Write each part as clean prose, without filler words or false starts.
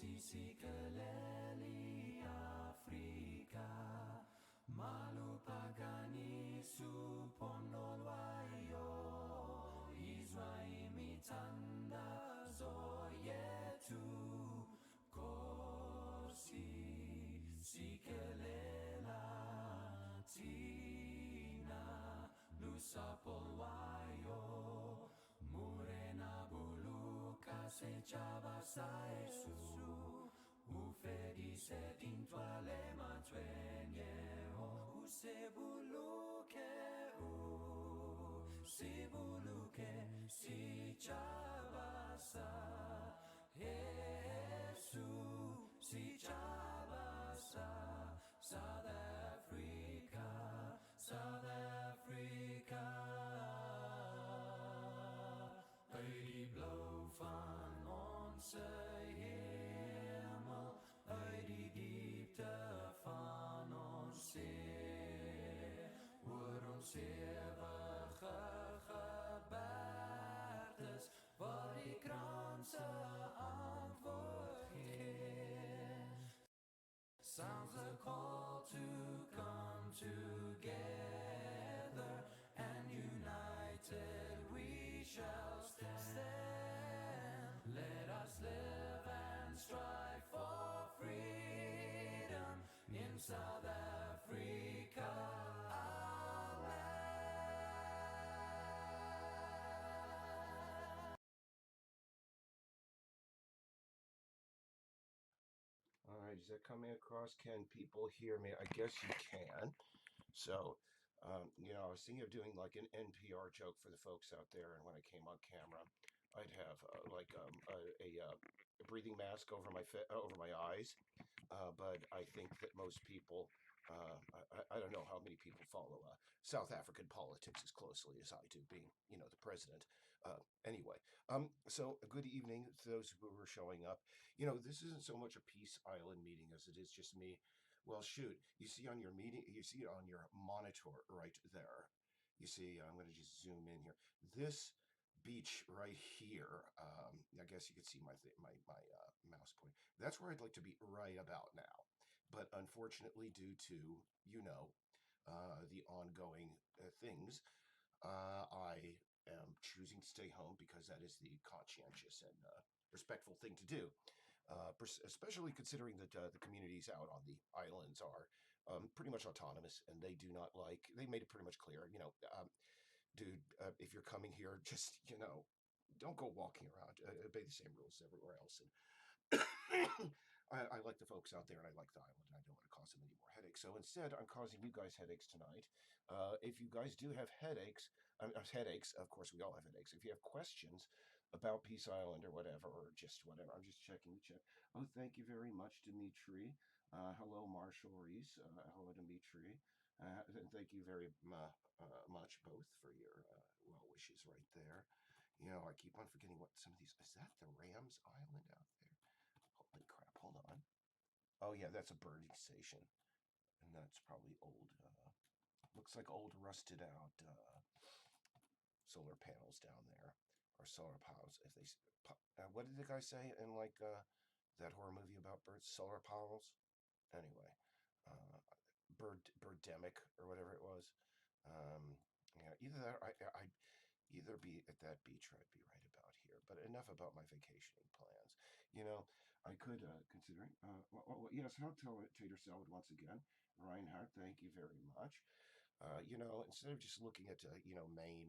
Sikeleli Afrika Malupagani supondolwayo Izwaimitanda zoyetu Kosi Sikelela Tina Lusapolwayo Murena buluka sechaba saesu Ufedi sedintwale matwenye Usebuluke Sibuluke si chabasa Yesu si chabasa South Africa South Africa Eddie blow van onze hemel uit die diepte van ons zeer oor ons ewige gebergtes waar die kranse antwoord gee. Sounds a call to come together and united we shall stand. Let us live and strive for freedom in South Africa, our land. All right, is that coming across? Can people hear me? I guess you can. So, I was thinking of doing like an NPR joke for the folks out there, and when I came on camera, I'd have a breathing mask over over my eyes. But I think that most people, I don't know how many people follow South African politics as closely as I do, being the president. Anyway, so good evening to those who were showing up. This isn't so much a Peace Island meeting as it is just me. Well, shoot, you see on your meeting, you see it on your monitor right there. You see, I'm going to just zoom in here. This beach right here. I guess you could see my mouse point. That's where I'd like to be right about now. But unfortunately, due to the ongoing things, I am choosing to stay home because that is the conscientious and respectful thing to do. Especially considering that the communities out on the islands are pretty much autonomous, and they do not like. They made it pretty much clear, dude, if you're coming here, just don't go walking around. Obey the same rules everywhere else. And I like the folks out there, and I like the island, and I don't want to cause them any more headaches. So instead, I'm causing you guys headaches tonight. If you guys do have headaches, of course, we all have headaches. If you have questions about Peace Island or whatever, or just whatever, I'm just checking the chat. Oh, thank you very much, Dimitri. Hello, Marshall Reese. Hello, Dimitri. Thank you very much both for your well wishes right there. I keep on forgetting what some of these. Is that the Rams Island out there? Holy crap! Hold on. Oh yeah, that's a birding station, and that's probably old. Looks like old rusted out solar panels down there, or solar panels. If they, what did the guy say in like that horror movie about birds? Solar panels. Anyway, birdemic or whatever it was. Yeah, either that or I either be at that beach or I'd be right about here. But enough about my vacationing plans. I could consider. Yes, hot tater salad once again. Reinhard, thank you very much. Instead of just looking at main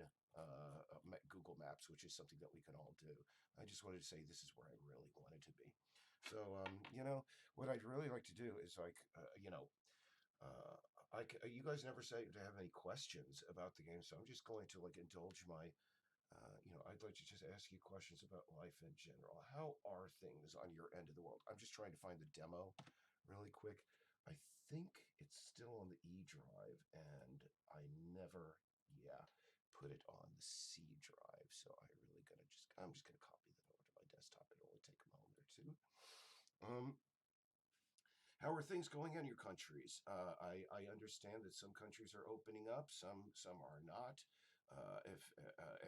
Google Maps, which is something that we can all do, I just wanted to say this is where I really wanted to be. So, what I'd really like to do is you guys never say to have any questions about the game, so I'm just going to indulge my, I'd like to just ask you questions about life in general. How are things on your end of the world? I'm just trying to find the demo really quick. I think it's still on the E drive, and I never, put it on the C drive. So I'm just gonna copy that over to my desktop. It'll only take a moment or two. How are things going in your countries? I understand that some countries are opening up, some are not. If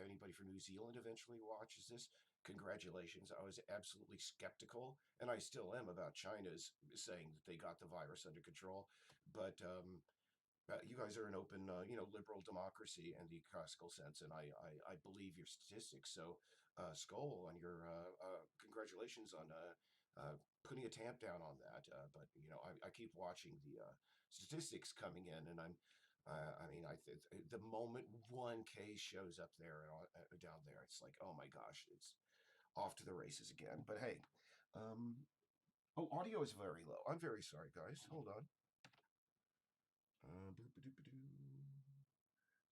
anybody from New Zealand eventually watches this, congratulations. I was absolutely skeptical, and I still am, about China's saying that they got the virus under control. But you guys are an open, liberal democracy in the classical sense, and I believe your statistics. So, Skull, on your congratulations on putting a tamp down on that. But I keep watching the statistics coming in, and I mean, the moment one case shows up there and down there, it's like, oh my gosh, it's off to the races again. But hey, oh, audio is very low. I'm very sorry, guys. Hold on.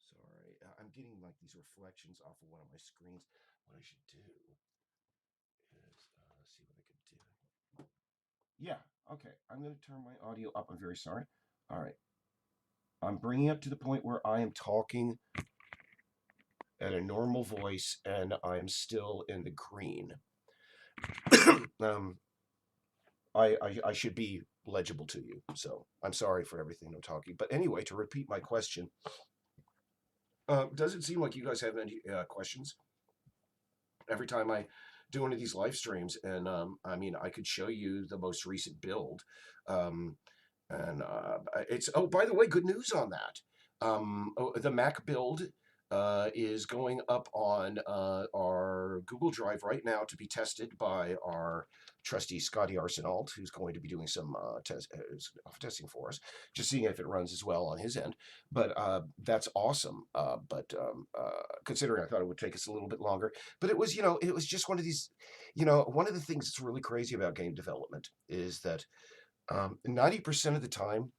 Sorry, I'm getting like these reflections off of one of my screens. What I should do is see what I could do. Yeah, okay. I'm going to turn my audio up. I'm very sorry. All right. I'm bringing it to the point where I am talking at a normal voice and I am still in the green. um, I should be legible to you, so I'm sorry for everything I'm talking. But anyway, to repeat my question, does it seem like you guys have any questions every time I do one of these live streams? And I mean, I could show you the most recent build. Um, and it's, oh, by the way, good news on that. The Mac build is going up on our Google Drive right now to be tested by our trusty Scotty Arsenault, who's going to be doing some testing for us, just seeing if it runs as well on his end. But that's awesome. But considering I thought it would take us a little bit longer, but it was, it was just one of these, one of the things that's really crazy about game development is that 90% of the time,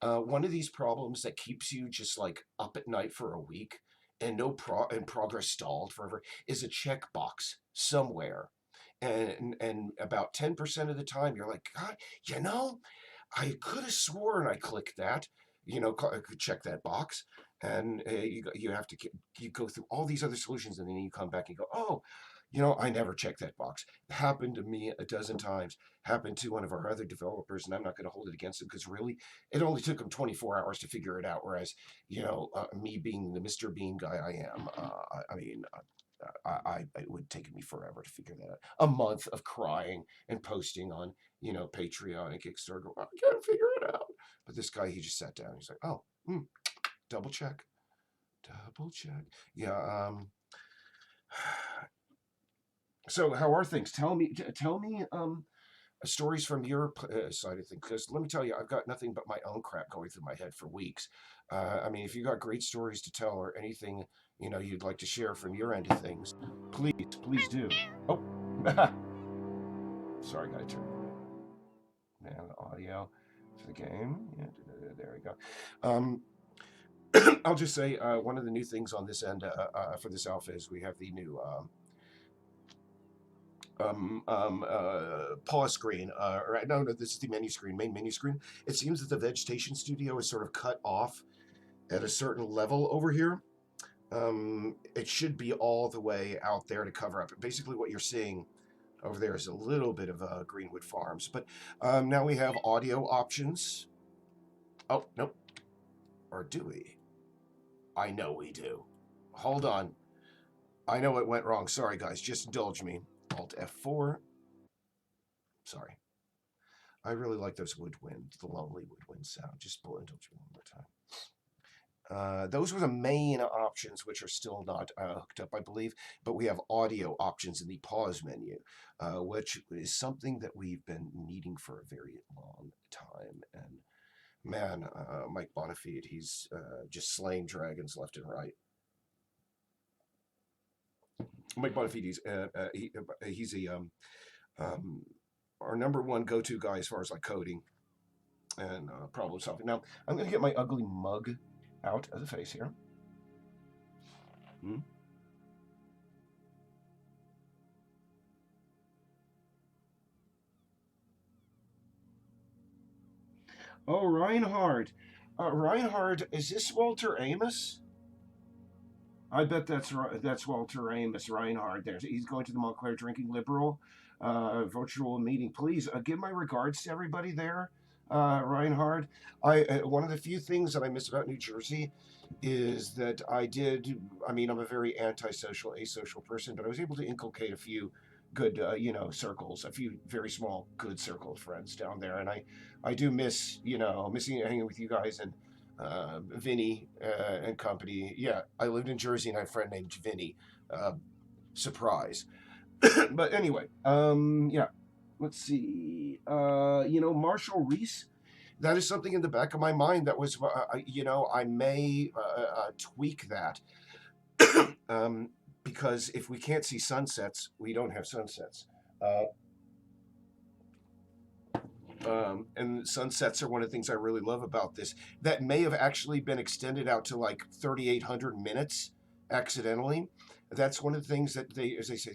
one of these problems that keeps you just like up at night for a week and and progress stalled forever is a checkbox somewhere. And about 10% of the time you're like, God, I could have sworn I clicked that, I could check that box. And you have to you go through all these other solutions, and then you come back and go, oh, I never checked that box. It happened to me a dozen times. Happened to one of our other developers, and I'm not going to hold it against him because really, it only took him 24 hours to figure it out. Whereas, me being the Mr. Bean guy I am, it would take me forever to figure that out. A month of crying and posting on, Patreon and Kickstarter. I can't figure it out. But this guy, he just sat down. He's like, oh, double check. Yeah. So how are things? Tell me, stories from your side of things. Because let me tell you, I've got nothing but my own crap going through my head for weeks. I mean, if you got great stories to tell or anything, you'd like to share from your end of things, please do. Oh, sorry, gotta turn down the audio for the game. Yeah, there we go. I'll just say one of the new things on this end for this alpha is we have the new pause screen. Right? No, this is the menu screen, main menu screen. It seems that the vegetation studio is sort of cut off at a certain level over here. It should be all the way out there to cover up. Basically, what you're seeing over there is a little bit of Greenwood Farms. But now we have audio options. Oh, nope. Or do we? I know we do. Hold on. I know it went wrong. Sorry, guys. Just indulge me. Alt F4. Sorry. I really like those woodwind, the lonely woodwind sound. Just indulge me one more time. Those were the main options, which are still not hooked up, I believe. But we have audio options in the pause menu, which is something that we've been needing for a very long time. And man, Mike Bonafide, he's just slaying dragons left and right. Mike Bonafide, he's our number one go-to guy as far as like coding and problem solving. Now, I'm going to get my ugly mug out of the face here. Oh, Reinhard. Reinhard, is this Walter Amos? I bet that's Walter Amos, Reinhard. There, he's going to the Montclair Drinking Liberal virtual meeting. Please give my regards to everybody there. Reinhard. One of the few things that I miss about New Jersey is that I did. I mean, I'm a very antisocial, asocial person, but I was able to inculcate a few good, circles, a few very small, good circle of friends down there, and I do miss, missing hanging with you guys and Vinny and company. Yeah, I lived in Jersey and I had a friend named Vinny. Uh, Surprise. But anyway, yeah. Let's see. Marshall Reese. That is something in the back of my mind that was, I may tweak that. Because if we can't see sunsets, we don't have sunsets. Uh, and sunsets are one of the things I really love about this. That may have actually been extended out to like 3,800 minutes accidentally. That's one of the things that they, as they say,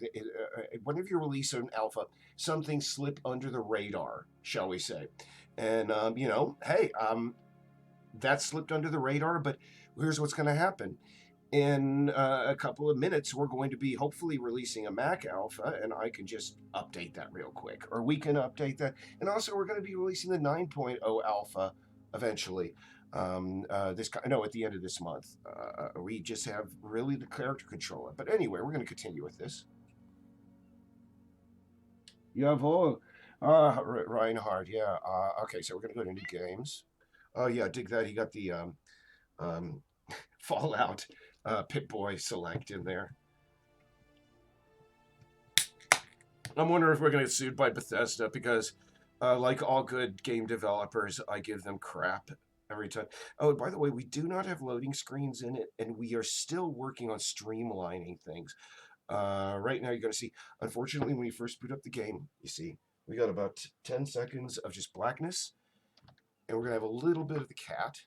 whenever you release an alpha, some things slip under the radar, shall we say. And, hey, that slipped under the radar, but here's what's going to happen in a couple of minutes, we're going to be hopefully releasing a Mac alpha, and I can just update that real quick, or we can update that. And also, we're going to be releasing the 9.0 alpha eventually. At the end of this month. We just have really the character controller. But anyway, we're going to continue with this. Jawohl. Reinhard, yeah. Okay, so we're going to go to new games. Oh, yeah, dig that. He got the um, Fallout Pip-Boy select in there. I'm wondering if we're going to get sued by Bethesda because, like all good game developers, I give them crap every time. Oh, by the way, we do not have loading screens in it, and we are still working on streamlining things. Right now, you're going to see, unfortunately, when you first boot up the game, you see, we got about 10 seconds of just blackness, and we're going to have a little bit of the cat.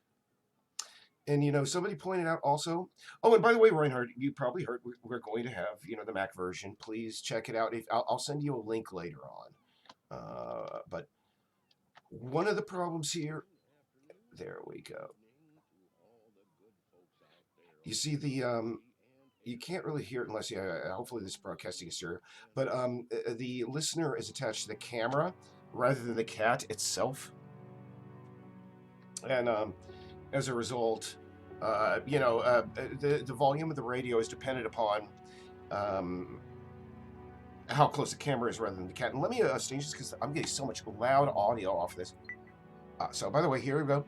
And somebody pointed out also. Oh, and by the way, Reinhard, you probably heard we're going to have the Mac version. Please check it out. I'll send you a link later on. But one of the problems here. There we go. You see the you can't really hear it unless hopefully this broadcasting is stereo. But the listener is attached to the camera rather than the cat itself, and as a result, the volume of the radio is dependent upon how close the camera is rather than the cat. And let me change this because I'm getting so much loud audio off of this. So by the way, here we go.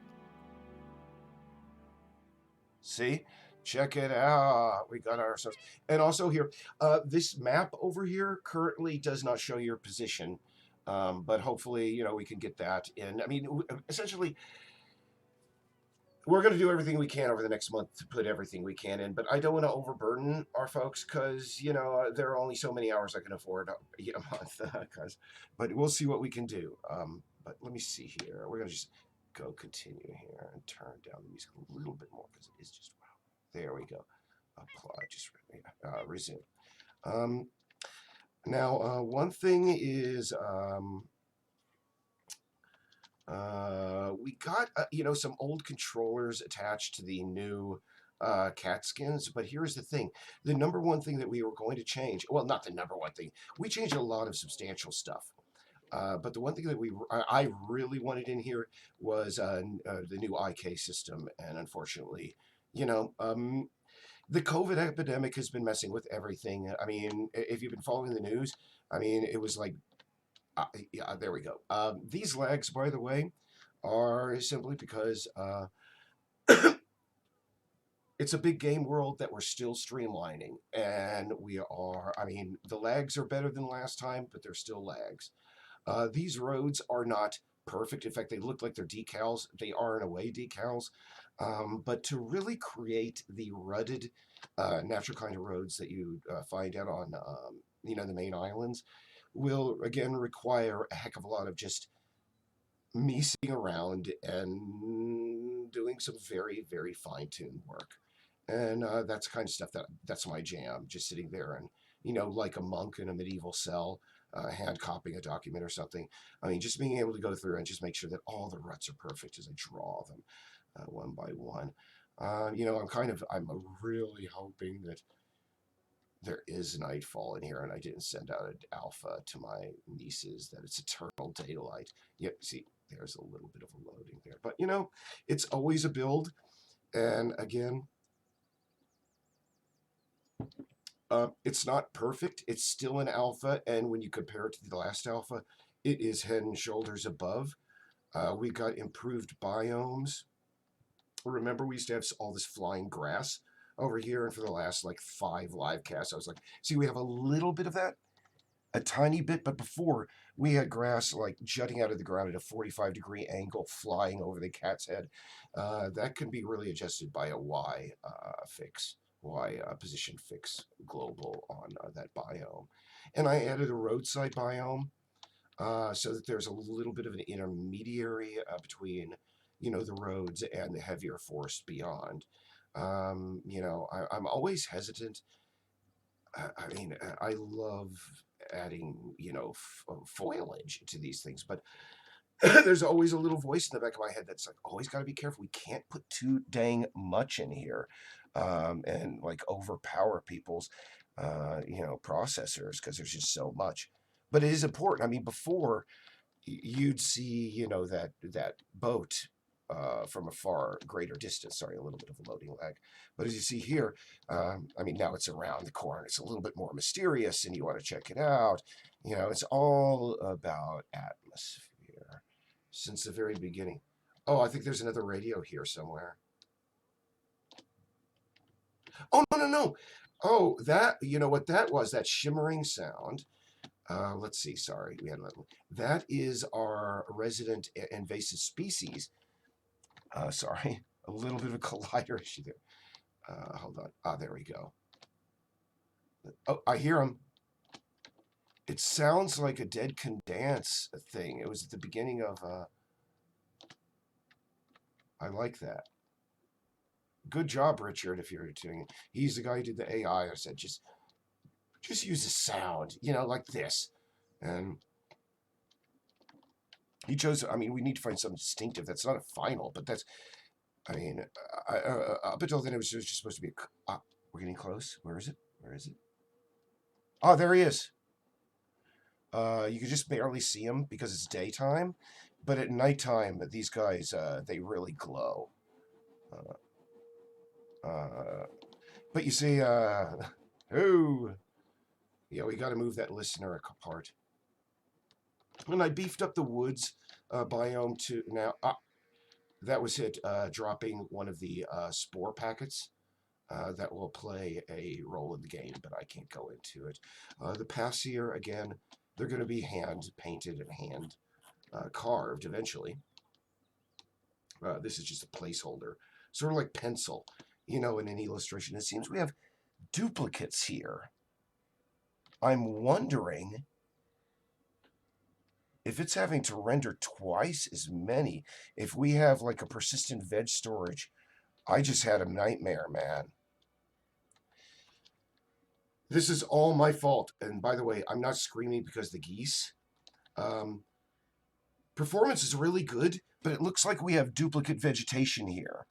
See? Check it out. We got ourselves. And also here, this map over here currently does not show your position. But hopefully, we can get that in. I mean, essentially, we're going to do everything we can over the next month to put everything we can in, but I don't want to overburden our folks because, there are only so many hours I can afford a month. But we'll see what we can do. But let me see here. We're going to just go continue here and turn down the music a little bit more because it is just, wow. There we go. Apply, just resume. Now, one thing is... we got some old controllers attached to the new cat skins, but here's the thing: the number one thing that we were going to change, well, not the number one thing, we changed a lot of substantial stuff. But the one thing that I really wanted in here was the new IK system, and unfortunately, the COVID epidemic has been messing with everything. I mean, if you've been following the news, I mean, it was like yeah, there we go. These lags, by the way, are simply because it's a big game world that we're still streamlining. And I mean, the lags are better than last time, but they're still lags. These roads are not perfect. In fact, they look like they're decals. They are, in a way, decals. But to really create the rutted, natural kind of roads that you find out on, the main islands, will again require a heck of a lot of just me sitting around and doing some very, very fine-tuned work. And that's the kind of stuff that's my jam, just sitting there and, like a monk in a medieval cell, hand copying a document or something. I mean, just being able to go through and just make sure that all the ruts are perfect as I draw them one by one. I'm really hoping that there is nightfall in here, and I didn't send out an alpha to my nieces that it's eternal daylight. Yep, see, there's a little bit of a loading there. But, you know, it's always a build. And again, it's not perfect. It's still an alpha. And when you compare it to the last alpha, it is head and shoulders above. We got improved biomes. Remember, we used to have all this flying grass over here. And for the last like 5 live casts, I was like, see, we have a little bit of that, a tiny bit. But before, we had grass like jutting out of the ground at a 45-degree angle, flying over the cat's head. That can be really adjusted by a Y fix. Position fix global on that biome. And I added a roadside biome so that there's a little bit of an intermediary between, you know, the roads and the heavier forest beyond. You know, I'm always hesitant. I mean, I love adding, you know, foliage to these things, but there's always a little voice in the back of my head that's like, always got to be careful. We can't put too dang much in here and like overpower people's, you know, processors because there's just so much. But it is important. I mean, before you'd see, you know, that boat from a far greater distance. Sorry, a little bit of a loading lag. But as you see here, I mean, now it's around the corner. It's a little bit more mysterious, and you want to check it out. You know, it's all about atmosphere since the very beginning. Oh, I think there's another radio here somewhere. Oh, no, no, no. Oh, that, you know what that was? That shimmering sound. Let's see. Sorry, we had that is our resident invasive species. Sorry, a little bit of a collider issue there. Hold on. Ah, there we go. Oh, I hear him. It sounds like a Dead Can Dance thing. It was at the beginning of. I like that. Good job, Richard. If you're doing it, he's the guy who did the AI. I said just use the sound, you know, like this, and he chose. I mean, we need to find something distinctive. That's not a final, but that's. I mean, up until then, it was just supposed to be. We're getting close. Where is it? Where is it? Oh, there he is. You can just barely see him because it's daytime, but at nighttime, these guys they really glow. But you see, oh, yeah, we got to move that listener apart. And I beefed up the woods biome to now. That was it, dropping one of the spore packets that will play a role in the game, but I can't go into it. The paths here, again, they're going to be hand painted and hand carved eventually. This is just a placeholder, sort of like pencil, you know, in an illustration. It seems we have duplicates here. I'm wondering if it's having to render twice as many. If we have like a persistent veg storage, I just had a nightmare, man. This is all my fault. And by the way, I'm not screaming because the geese. Performance is really good, but it looks like we have duplicate vegetation here.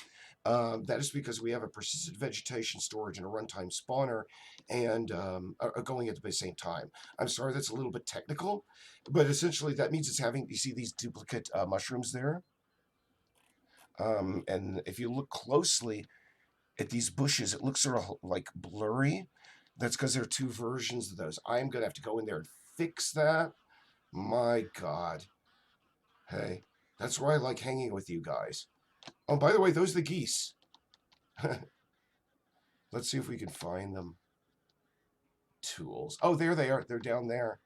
That is because we have a persistent vegetation storage and a runtime spawner and are going at the same time. I'm sorry that's a little bit technical, but essentially that means it's having, you see these duplicate mushrooms there? And if you look closely at these bushes, it looks sort of like blurry. That's because there are 2 versions of those. I'm going to have to go in there and fix that. My God. Hey, that's why I like hanging with you guys. Oh, by the way, those are the geese. Let's see if we can find them. Tools. Oh, there they are. They're down there.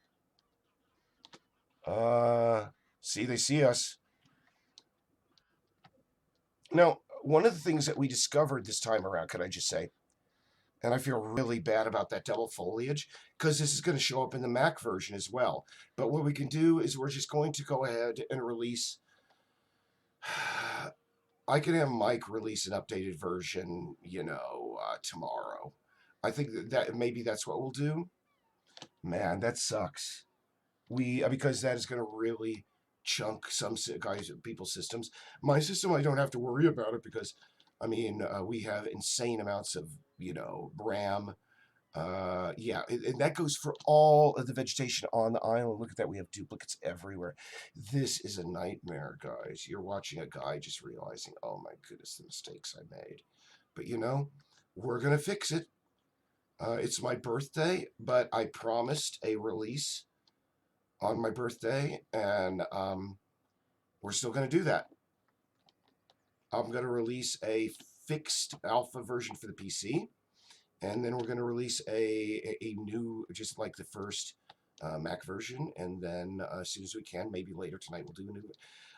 See, they see us. Now, one of the things that we discovered this time around, could I just say, and I feel really bad about that double foliage, because this is going to show up in the Mac version as well. But what we can do is we're just going to go ahead and release... I can have Mike release an updated version, you know, tomorrow. I think that maybe that's what we'll do. Man, that sucks. Because that is going to really chunk some people's systems. My system, I don't have to worry about it because, I mean, we have insane amounts of, you know, RAM Yeah, and that goes for all of the vegetation on the island. Look at that. We have duplicates everywhere. This is a nightmare, guys. You're watching a guy just realizing, oh my goodness, the mistakes I made. But you know, we're going to fix it. It's my birthday, but I promised a release on my birthday, and we're still going to do that. I'm going to release a fixed alpha version for the PC, and then we're going to release a new, just like the first Mac version, and then as soon as we can, maybe later tonight, we'll do a new.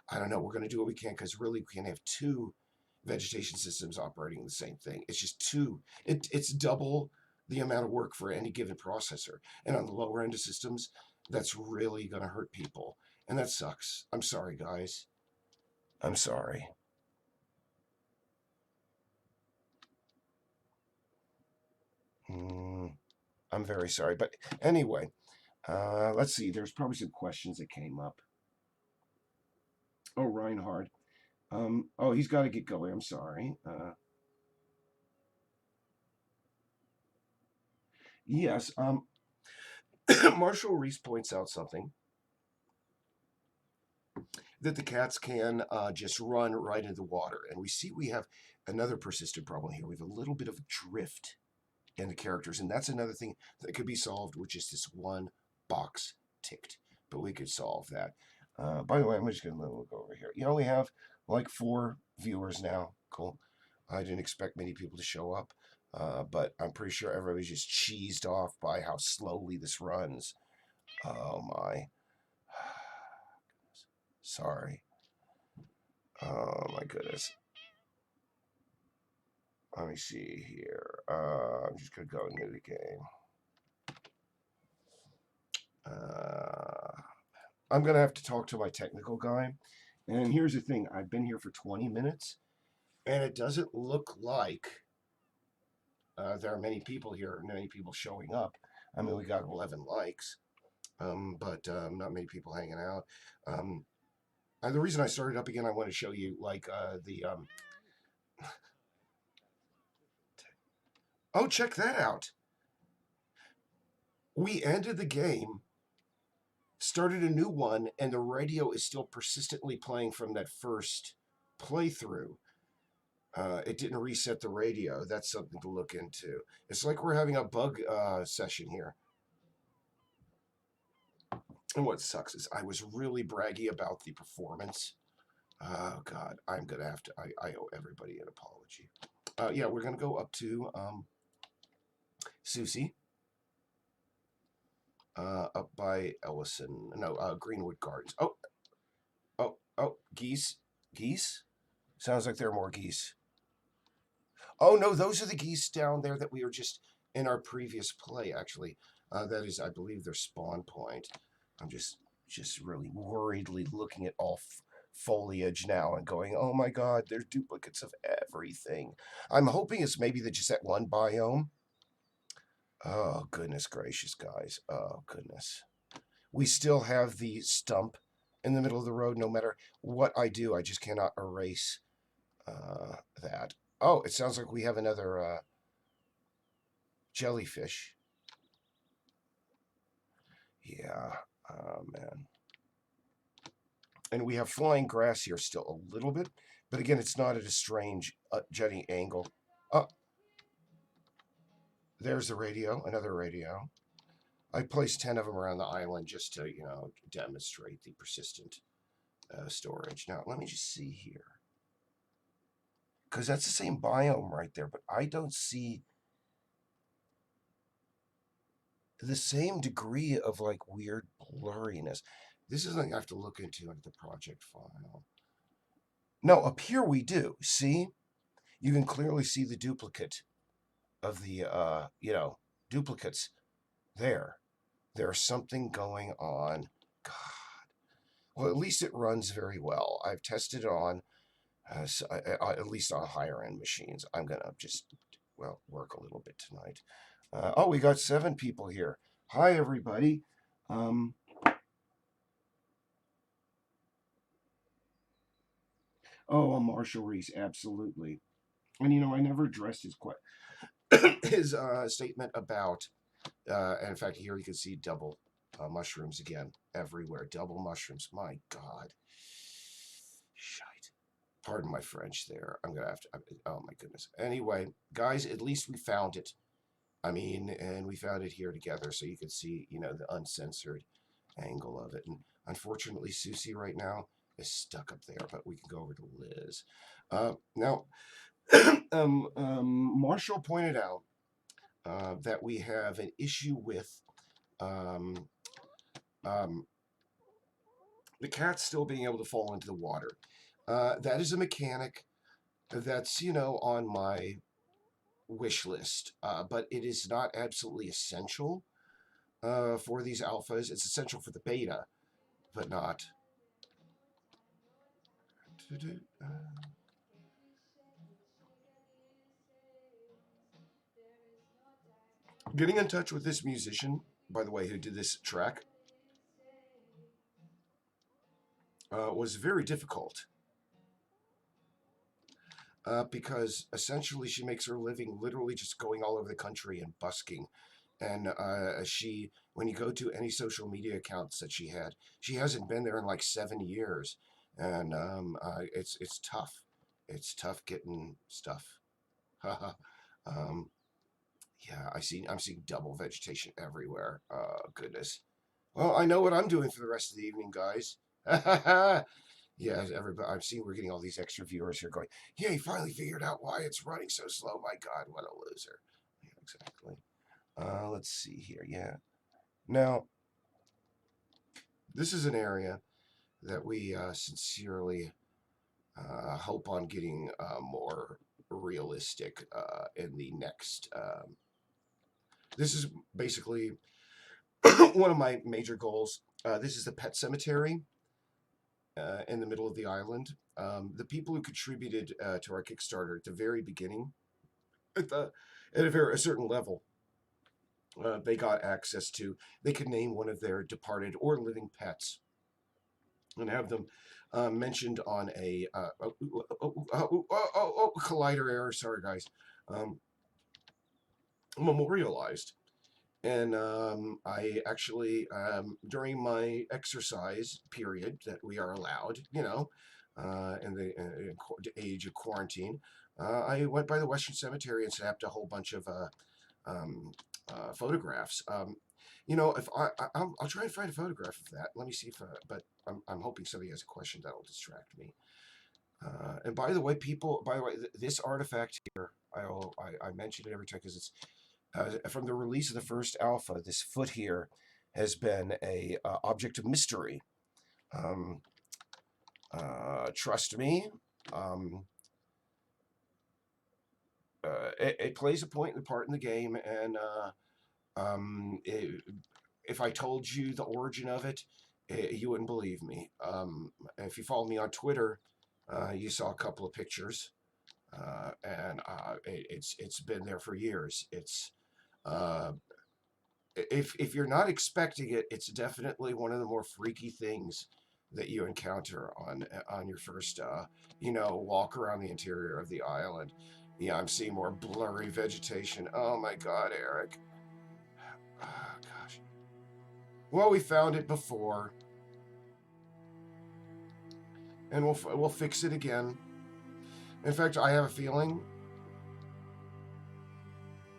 I don't know. We're going to do what we can because really we can't have two vegetation systems operating the same thing. It's just two. It's double the amount of work for any given processor, and on the lower end of systems, that's really going to hurt people, and that sucks. I'm sorry, guys. I'm sorry. I'm very sorry. But anyway, let's see. There's probably some questions that came up. Oh, Reinhard. Oh, he's got to get going. I'm sorry. Yes. Marshall Reese points out something that the cats can just run right into the water. And we see we have another persistent problem here. We have a little bit of drift in the characters. And that's another thing that could be solved with just this one box ticked. But we could solve that. By the way, I'm just going to look over here. You know, we have like 4 viewers now. Cool. I didn't expect many people to show up. But I'm pretty sure everybody's just cheesed off by how slowly this runs. Oh my. Sorry. Oh my goodness. Let me see here. I'm just going to go new game. I'm going to have to talk to my technical guy. And here's the thing. I've been here for 20 minutes. And it doesn't look like there are many people here, many people showing up. I mean, we got 11 likes, but not many people hanging out. And the reason I started up again, I want to show you like the. Oh, check that out. We ended the game, started a new one, and the radio is still persistently playing from that first playthrough. It didn't reset the radio. That's something to look into. It's like we're having a bug session here. And what sucks is I was really braggy about the performance. Oh, God. I'm going to have to... I owe everybody an apology. Yeah, we're going to go up to Sooozee. Up by Ellison. No, Greenwood Gardens. Oh, geese. Geese? Sounds like there are more geese. Oh, no, those are the geese down there that we were just in our previous play, actually. That is, I believe, their spawn point. I'm just really worriedly looking at all foliage now and going, oh my God, there's duplicates of everything. I'm hoping it's maybe just that one biome. Oh, goodness gracious, guys. Oh, goodness. We still have the stump in the middle of the road. No matter what I do, I just cannot erase that. Oh, it sounds like we have another jellyfish. Yeah, oh man. And we have flying grass here still a little bit, but again, it's not at a strange jutting angle. Oh, there's the radio, another radio. I placed 10 of them around the island just to, you know, demonstrate the persistent storage. Now, let me just see here. Because that's the same biome right there, but I don't see the same degree of like weird blurriness. This is something I have to look into the project file. No, up here we do. See? You can clearly see the duplicate of the, you know, duplicates there. There's something going on. God. Well, at least it runs very well. I've tested it on, at least on higher end machines. I'm going to just, well, work a little bit tonight. Oh, we got 7 people here. Hi, everybody. Oh, Marshall Reese, absolutely. And, you know, I never addressed his question. his statement about, and in fact, here you can see double mushrooms again everywhere. Double mushrooms. My God. Shite. Pardon my French there. I'm going to have to, oh my goodness. Anyway, guys, at least we found it. I mean, and we found it here together so you could see, you know, the uncensored angle of it. And unfortunately, Sooozee right now is stuck up there, but we can go over to Liz. Now, Marshall pointed out that we have an issue with um, um, the cat still being able to fall into the water. That is a mechanic that's, you know, on my wish list, but it is not absolutely essential for these alphas. It's essential for the beta, but not. Getting in touch with this musician, by the way, who did this track, was very difficult because essentially she makes her living literally just going all over the country and busking. And when you go to any social media accounts that she hasn't been there in like 7 years, and it's tough. It's tough getting stuff. um, yeah, I'm seeing double vegetation everywhere. Goodness. Well, I know what I'm doing for the rest of the evening, guys. Yeah, everybody. I'm seeing we're getting all these extra viewers here going, yeah, he finally figured out why it's running so slow. My God, what a loser. Yeah, exactly. Let's see here. Yeah. Now, this is an area that we sincerely hope on getting more realistic in the next. This is basically one of my major goals. This is the pet cemetery in the middle of the island. The people who contributed to our Kickstarter at the very beginning, at a certain level, they got access to. They could name one of their departed or living pets and have them mentioned on a collider error. Sorry, guys. Memorialized. And I actually, during my exercise period that we are allowed, you know, in the age of quarantine, I went by the Western Cemetery and snapped a whole bunch of photographs. You know, if I'll try and find a photograph of that. Let me see if, but I'm hoping somebody has a question that'll distract me. And by the way, this artifact here, I mention it every time because it's from the release of the first alpha. This foot here has been a object of mystery. Trust me, um, it plays a part in the game, and if I told you the origin of it, you wouldn't believe me. If you follow me on Twitter, you saw a couple of pictures, and it's been there for years. It's if you're not expecting it, it's definitely one of the more freaky things that you encounter on your first walk around the interior of the island. Yeah, I'm seeing more blurry vegetation. Oh my God, Eric. Oh, gosh. Well, we found it before, and we'll fix it again. In fact, I have a feeling,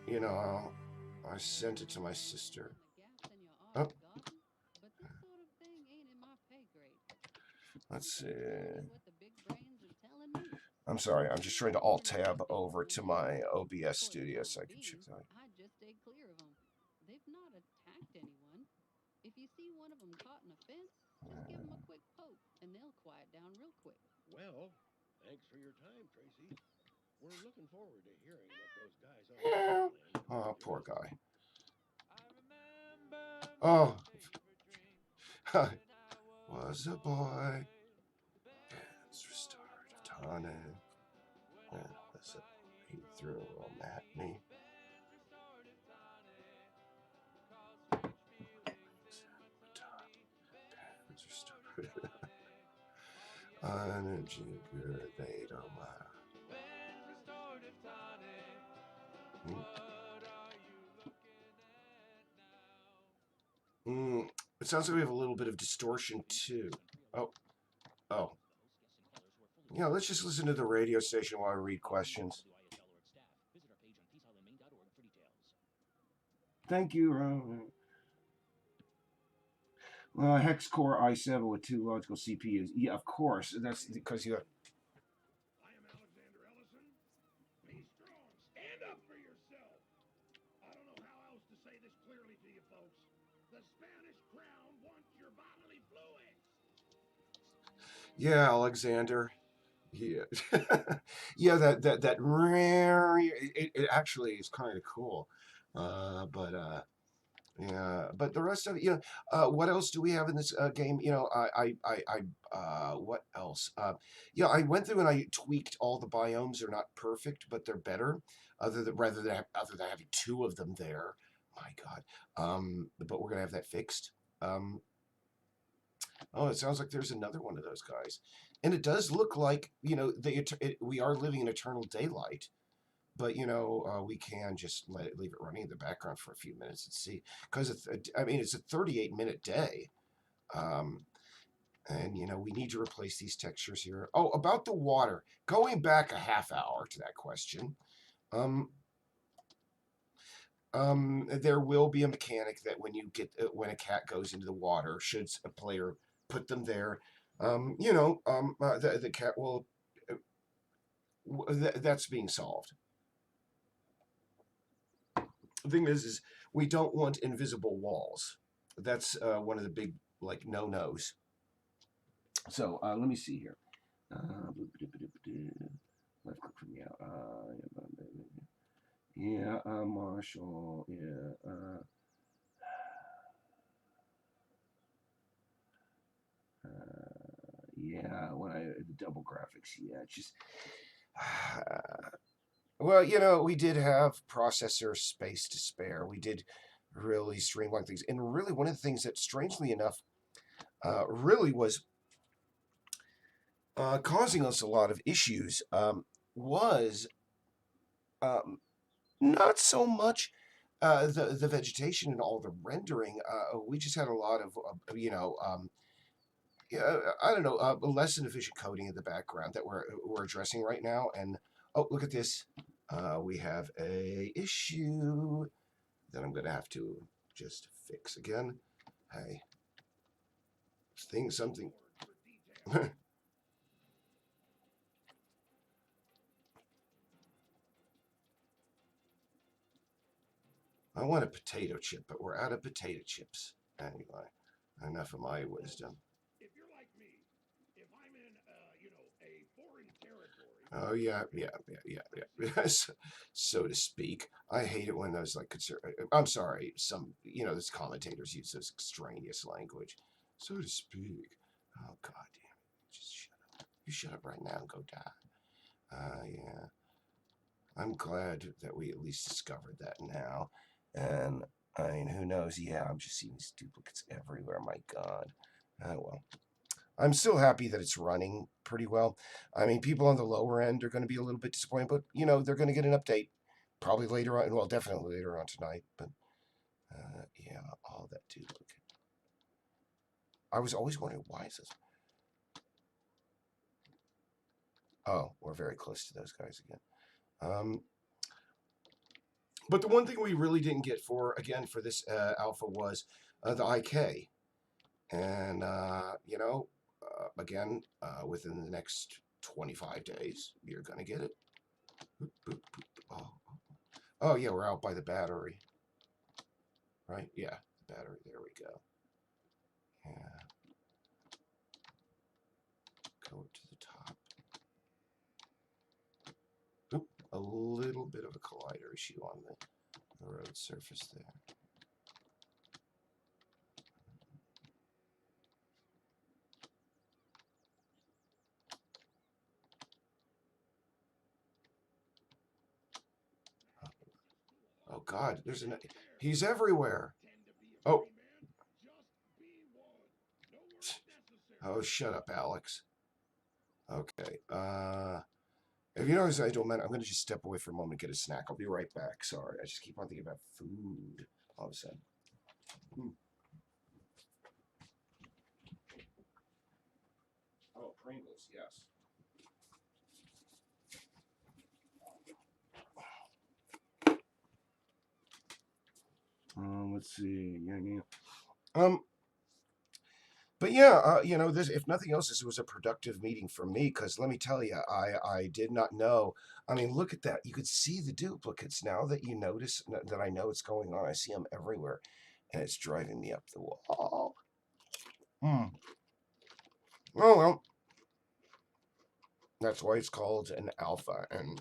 you know, I sent it to my sister. Oh. Let's see. I'm sorry, I'm just trying to alt tab over to my OBS studio so I can check that. I just stayed clear of them. They've not attacked anyone. If you see one of them caught in a fence, just give them a quick poke and they'll quiet down real quick. Well, thanks for your time, Tracy. We're looking forward to hearing what those guys on the Oh, poor guy. Oh, was a boy. Let's restart a tonic. And listen, he threw a matney. Energy good, they don't mind. It sounds like we have a little bit of distortion too. Oh. Yeah, let's just listen to the radio station while I read questions. Thank you, hex core i7 with 2 logical CPUs. Yeah, of course. That's because you have. I am Alexander Ellison. Be strong. Stand up for yourself. I don't know how else to say this clearly to you folks. The Spanish crown wants your bodily fluids. Yeah, Alexander. Yeah, yeah. That rare. It actually is kind of cool, but yeah. But the rest of it, what else do we have in this game? What else? Yeah, I went through and I tweaked all the biomes. They're not perfect, but they're better. Other than having two of them there. My God. But we're gonna have that fixed. Oh, it sounds like there's another one of those guys. And it does look like, we are living in eternal daylight, but, we can just leave it running in the background for a few minutes and see. Because, it's a 38-minute day. And, we need to replace these textures here. Oh, about the water. Going back a half hour to that question. There will be a mechanic that when a cat goes into the water, should a player put them there, the cat will. That's being solved. The thing is we don't want invisible walls. That's one of the big no-nos. So let me see here. Left click from me out. Yeah, Marshall. Yeah. Yeah, the double graphics. Yeah, it's just. Well, we did have processor space to spare. We did really streamline things, and really one of the things that, strangely enough, really was causing us a lot of issues was not so much the vegetation and all the rendering. We just had a lot of I don't know, less than efficient coding in the background that we're addressing right now. And oh, look at this. We have a issue that I'm going to have to just fix again. Hey, something. I want a potato chip, but we're out of potato chips. Anyway, enough of my wisdom. If you're like me, if I'm in, a foreign territory. Oh yeah. So to speak. I hate it when those I'm sorry. Those commentators use those extraneous language. So to speak. Oh God damn it! Just shut up. You shut up right now and go die. Yeah. I'm glad that we at least discovered that now. And I mean, who knows? Yeah, I'm just seeing these duplicates everywhere. My God. Well. I'm still happy that it's running pretty well. I mean, people on the lower end are going to be a little bit disappointed, but, they're going to get an update probably later on. Well, definitely later on tonight. But, yeah, all that too. Okay. I was always wondering, why is this? Oh, we're very close to those guys again. But the one thing we really didn't get for this alpha was the IK. And, again, within the next 25 days, you're going to get it. Boop, boop, boop. Oh, yeah, we're out by the battery. Right? Yeah, the battery. There we go. Yeah. Go up to the top. Oop, a little bit of a collider issue on the road surface there. Oh God, he's everywhere. Oh. Oh, shut up, Alex. Okay. If you notice I don't mind, I'm going to just step away for a moment and get a snack. I'll be right back. Sorry, I just keep on thinking about food all of a sudden. Oh, Pringles, yes. Let's see. But yeah, this, if nothing else, this was a productive meeting for me because let me tell you, I did not know. I mean, look at that. You could see the duplicates now that you notice that I know it's going on. I see them everywhere, and it's driving me up the wall. Oh well, that's why it's called an alpha. And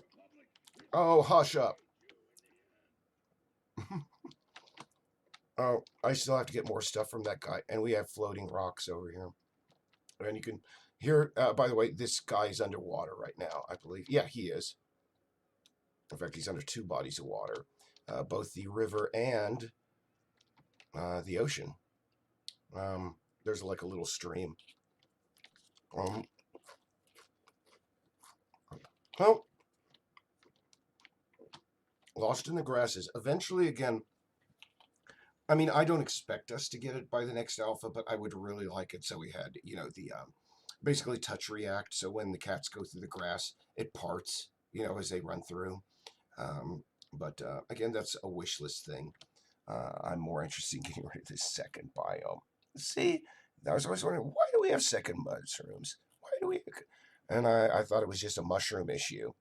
oh, hush up. Oh, I still have to get more stuff from that guy, and we have floating rocks over here. And you can hear, by the way, this guy's underwater right now, I believe. Yeah, he is. In fact, he's under 2 bodies of water, both the river and the ocean. There's like a little stream. Well, lost in the grasses. Eventually, again, I mean, I don't expect us to get it by the next alpha, but I would really like it. So we had, the basically touch react. So when the cats go through the grass, it parts, as they run through. But again, that's a wish list thing. I'm more interested in getting rid of this second biome. See, I was always wondering, why do we have second mushrooms? Why do we? And I thought it was just a mushroom issue.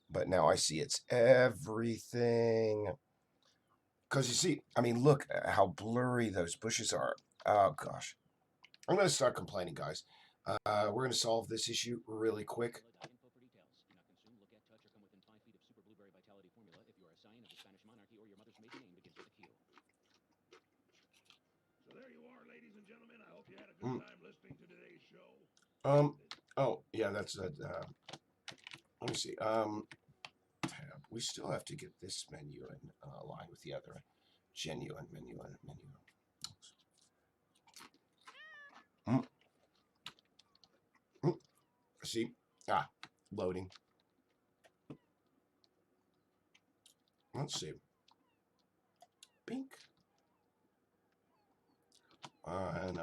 But now I see it's everything. Because you see, I mean, look at how blurry those bushes are. Oh, gosh. I'm going to start complaining, guys. We're going to solve this issue really quick. So there you are, ladies and gentlemen. I hope you had a good time listening to today's show. Oh, yeah, that's that. Let me see. Tab. We still have to get this menu in line with the other genuine menu. See? Loading. Let's see. Pink. And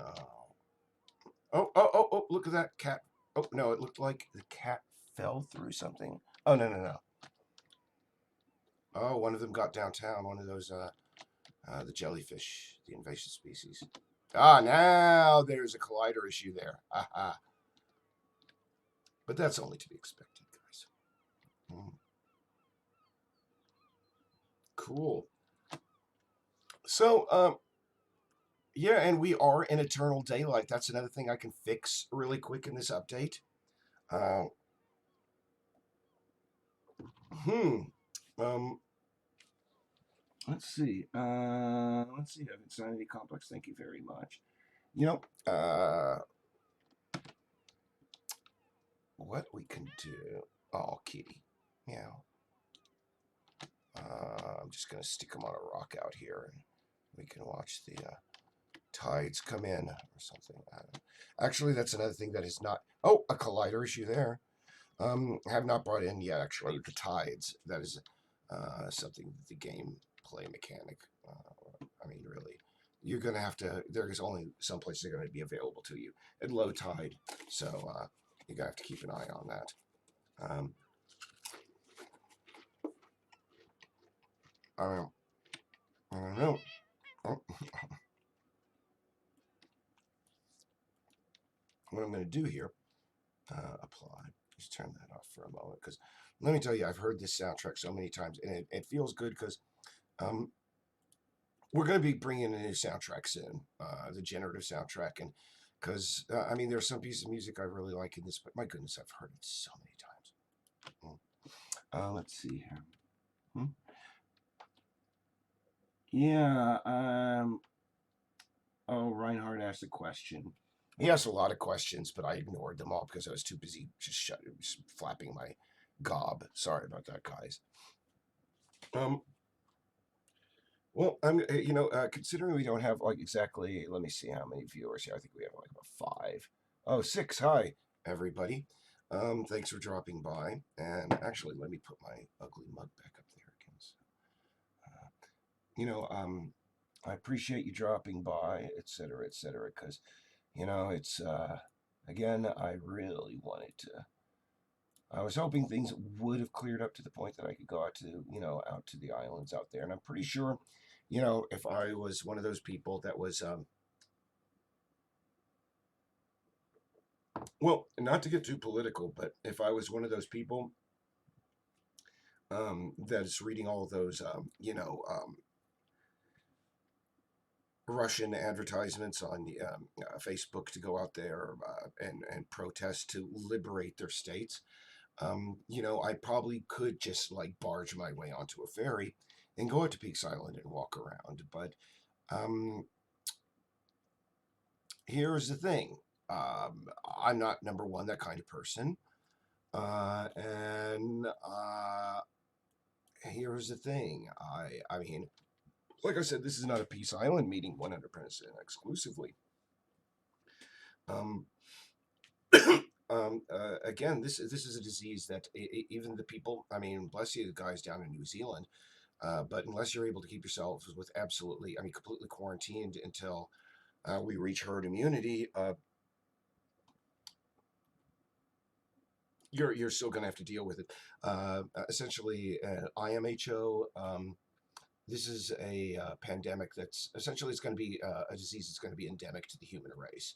oh, look at that cat. Oh, no, it looked like the cat fell through something. Oh, no. Oh, one of them got downtown. One of those, the jellyfish, the invasive species. Now there's a collider issue there. Aha. But that's only to be expected, guys. Cool. So, yeah, and we are in eternal daylight. That's another thing I can fix really quick in this update. Let's see. Insanity Complex, thank you very much. What we can do. Oh, kitty. Meow. I'm just going to stick them on a rock out here, and we can watch the tides come in or something. Actually, that's another thing that is not... Oh, a collider issue there. Have not brought in yet, actually, the tides. That is something that the gameplay mechanic... I mean, really, you're going to have to... There's only some places that are going to be available to you at low tide, so you're going to have to keep an eye on that. I don't know. Oh. What I'm going to do here, apply. Just turn that off for a moment, because let me tell you, I've heard this soundtrack so many times, and it feels good because we're going to be bringing in a new soundtrack soon, the generative soundtrack, and because I mean, there's some pieces of music I really like in this, but my goodness, I've heard it so many times. Let's see here. Yeah. Oh, Reinhard asked a question. He asked a lot of questions, but I ignored them all because I was too busy just flapping my gob. Sorry about that, guys. Well, I'm considering we don't have like exactly. Let me see how many viewers here. I think we have like about 5. Oh, 6. Hi, everybody. Thanks for dropping by. And actually, let me put my ugly mug back up there again. So, I appreciate you dropping by, etc., etc. Because, it's again, I really wanted to. I was hoping things would have cleared up to the point that I could go out to, out to the islands out there. And I'm pretty sure, if I was one of those people that was, well, not to get too political, but if I was one of those people that's reading all of those, Russian advertisements on Facebook to go out there and protest to liberate their states, I probably could just like barge my way onto a ferry and go out to Peaks Island and walk around. But um, here's the thing. I'm not, number one, that kind of person. And here's the thing. I mean, like I said, this is not a Peace Island meeting 100% exclusively. Again, this is a disease that even the people, I mean, bless you, the guys down in New Zealand, but unless you're able to keep yourselves with absolutely, I mean, completely quarantined until we reach herd immunity, you're still going to have to deal with it. Essentially, IMHO. This is a pandemic that's essentially it's going to be a disease that's going to be endemic to the human race.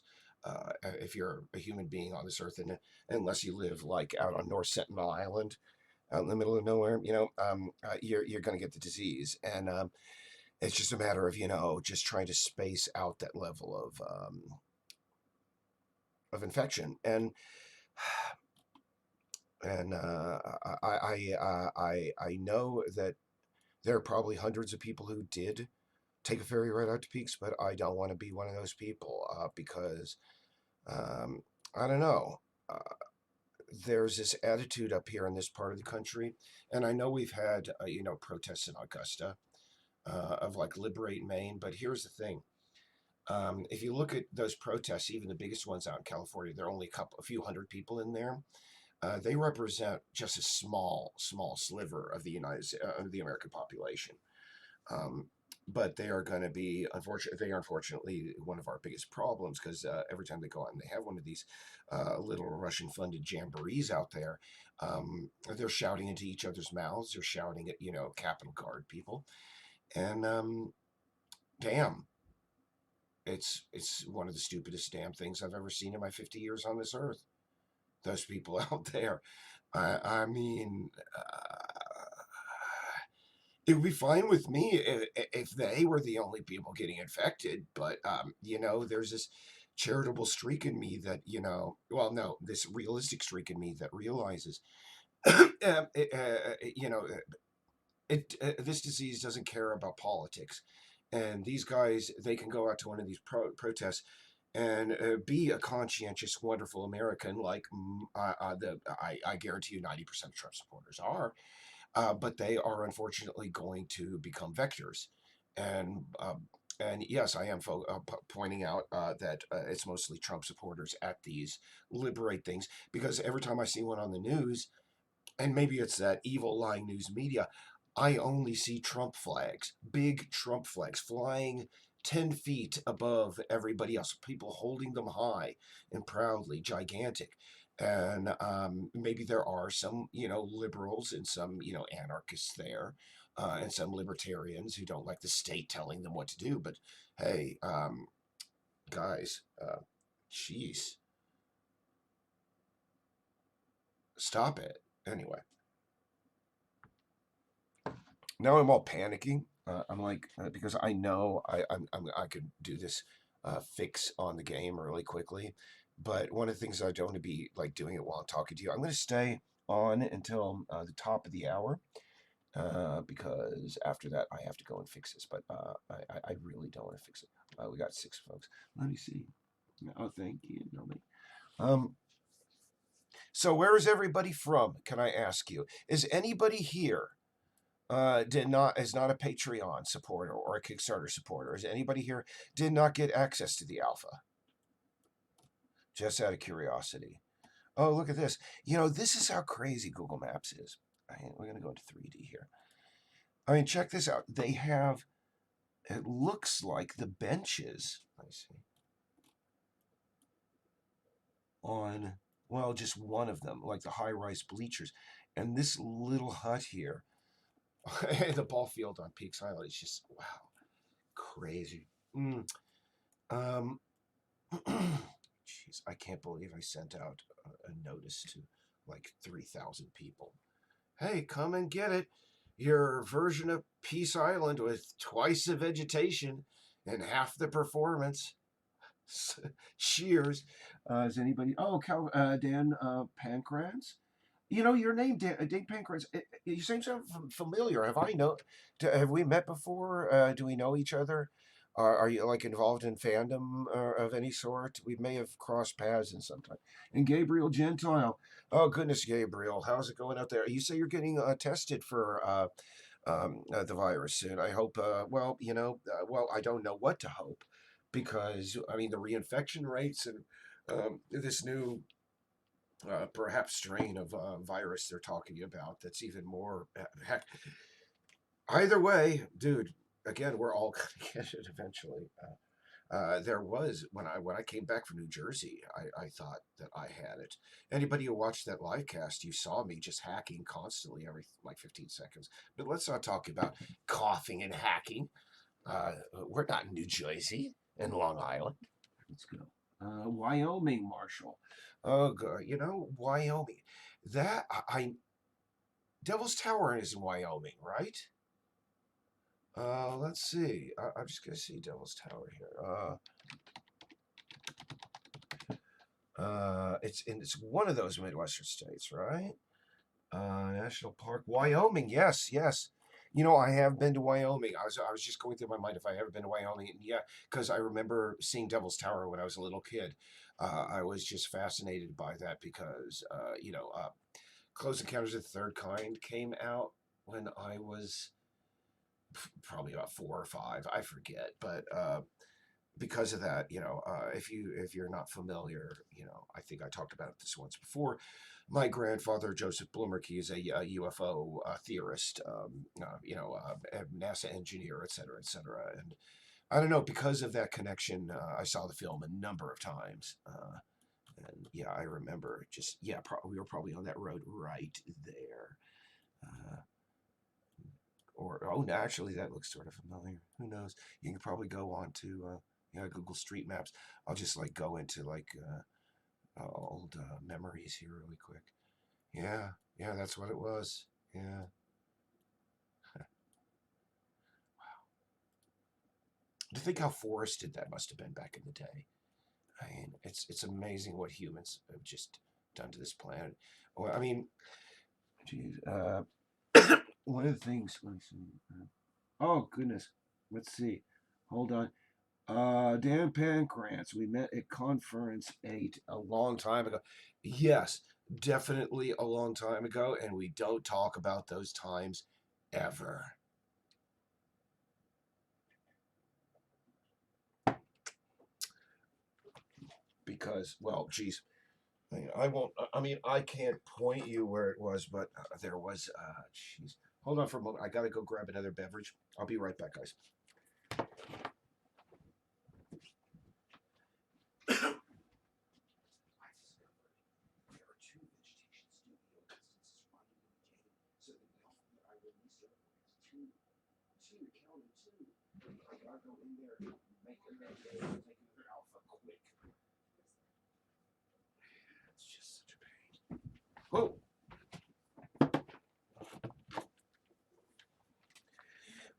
If you're a human being on this earth, and unless you live like out on North Sentinel Island, out in the middle of nowhere, you're going to get the disease, and it's just a matter of just trying to space out that level of infection, and I know that there are probably hundreds of people who did take a ferry ride out to Peaks, but I don't want to be one of those people because I don't know. There's this attitude up here in this part of the country, and I know we've had protests in Augusta of like liberate Maine, but here's the thing. If you look at those protests, even the biggest ones out in California, there are only a few hundred people in there. They represent just a small sliver of the of the American population. But they are going to be, they are unfortunately one of our biggest problems because every time they go out and they have one of these little Russian-funded jamborees out there, they're shouting into each other's mouths. They're shouting at, Capitol Guard people. And damn, it's one of the stupidest damn things I've ever seen in my 50 years on this earth. Those people out there. I mean, it would be fine with me if they were the only people getting infected. But, there's this charitable streak in me that, well, no, this realistic streak in me that realizes, this disease doesn't care about politics. And these guys, they can go out to one of these protests and be a conscientious, wonderful American, like I guarantee you 90% of Trump supporters are. But they are unfortunately going to become vectors. And yes, I am pointing out that it's mostly Trump supporters at these liberate things, because every time I see one on the news, and maybe it's that evil lying news media, I only see Trump flags, big Trump flags flying 10 feet above everybody else, people holding them high and proudly, gigantic. And maybe there are some, liberals and some, anarchists there, and some libertarians who don't like the state telling them what to do. But hey, guys, jeez, stop it. Anyway. Now I'm all panicking. I'm like, because I know I could do this fix on the game really quickly, but one of the things I don't want to be like doing it while I'm talking to you. I'm going to stay on until the top of the hour, because after that I have to go and fix this. But I really don't want to fix it. We got 6 folks. Let me see. Oh, thank you. So where is everybody from? Can I ask you? Is anybody here? Is not a Patreon supporter or a Kickstarter supporter? Is anybody here did not get access to the alpha? Just out of curiosity. Oh, look at this. You know, this is how crazy Google Maps is. We're going to go into 3D here. I mean, check this out. They have, it looks like the benches, let me see, on, well, just one of them, like the high-rise bleachers. And this little hut here, the ball field on Peaks Island is just, wow, crazy. Jeez, I can't believe I sent out a notice to like 3,000 people. Hey, come and get it. Your version of Peace Island with twice the vegetation and half the performance. Cheers. Is anybody? Oh, Dan Pankratz. You know your name, Dan Pankratz. You seem so familiar. Have we met before? Do we know each other? Are you like involved in fandom of any sort? We may have crossed paths in some time. And Gabriel Gentile. Oh goodness, Gabriel, how's it going out there? You say you're getting tested for the virus soon. I hope. Well, I don't know what to hope because I mean the reinfection rates and this new perhaps strain of virus they're talking about that's even more heck. Either way, dude. Again, we're all gonna get it eventually. There was when I came back from New Jersey, I thought that I had it. Anybody who watched that live cast, you saw me just hacking constantly every like 15 seconds. But let's not talk about coughing and hacking. We're not in New Jersey and Long Island. Let's go. Wyoming, Marshall. Oh, God. Wyoming. That Devil's Tower is in Wyoming, right? Let's see. I'm just gonna see Devil's Tower here. It's one of those Midwestern states, right? National Park, Wyoming. Yes, yes. I have been to Wyoming. I was just going through my mind if I ever been to Wyoming. And yeah, because I remember seeing Devil's Tower when I was a little kid. I was just fascinated by that because Close Encounters of the Third Kind came out when I was probably about 4 or 5. I forget, but because of that, if you're not familiar, I think I talked about this once before. My grandfather, Joseph Bloomerkey, is a UFO theorist, NASA engineer, et cetera, et cetera. And I don't know, because of that connection, I saw the film a number of times. And yeah, I remember we were probably on that road right there. No, actually, that looks sort of familiar. Who knows? You can probably go on to Google Street Maps. I'll just like go into like old memories here really quick. Yeah, that's what it was. Yeah. Wow. To think how forested that must have been back in the day. I mean, it's amazing what humans have just done to this planet. Well, I mean, geez, one of the things. Let's see. Oh goodness, let's see. Hold on. Dan Pankratz, we met at Conference 8 a long time ago. Yes, definitely a long time ago, and we don't talk about those times ever. Because, well, geez, I won't, I can't point you where it was, but there was, geez. Hold on for a moment. I gotta go grab another beverage. I'll be right back, guys. I go in there, make another alpha quick. It's just such a pain. Whoa!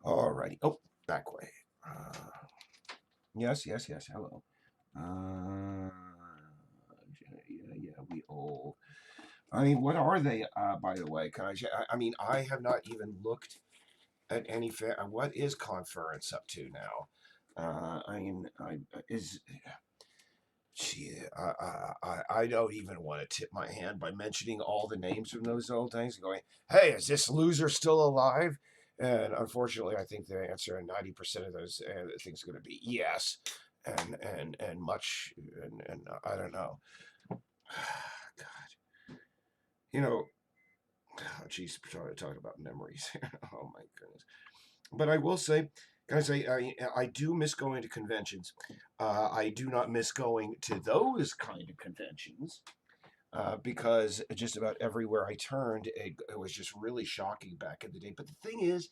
Alrighty. Oh, back way. Yes. Hello. We all. I mean, what are they? By the way, can I have not even looked at any. What is Conference up to now? I don't even want to tip my hand by mentioning all the names from those old things and going, hey, is this loser still alive? And unfortunately, I think the answer in 90% of those things is going to be yes, and much, and I don't know. God, You know, oh, geez, talking about memories. Oh my goodness. But I will say, guys, I do miss going to conventions. I do not miss going to those kind of conventions. Because just about everywhere I turned, it was just really shocking back in the day. But the thing is,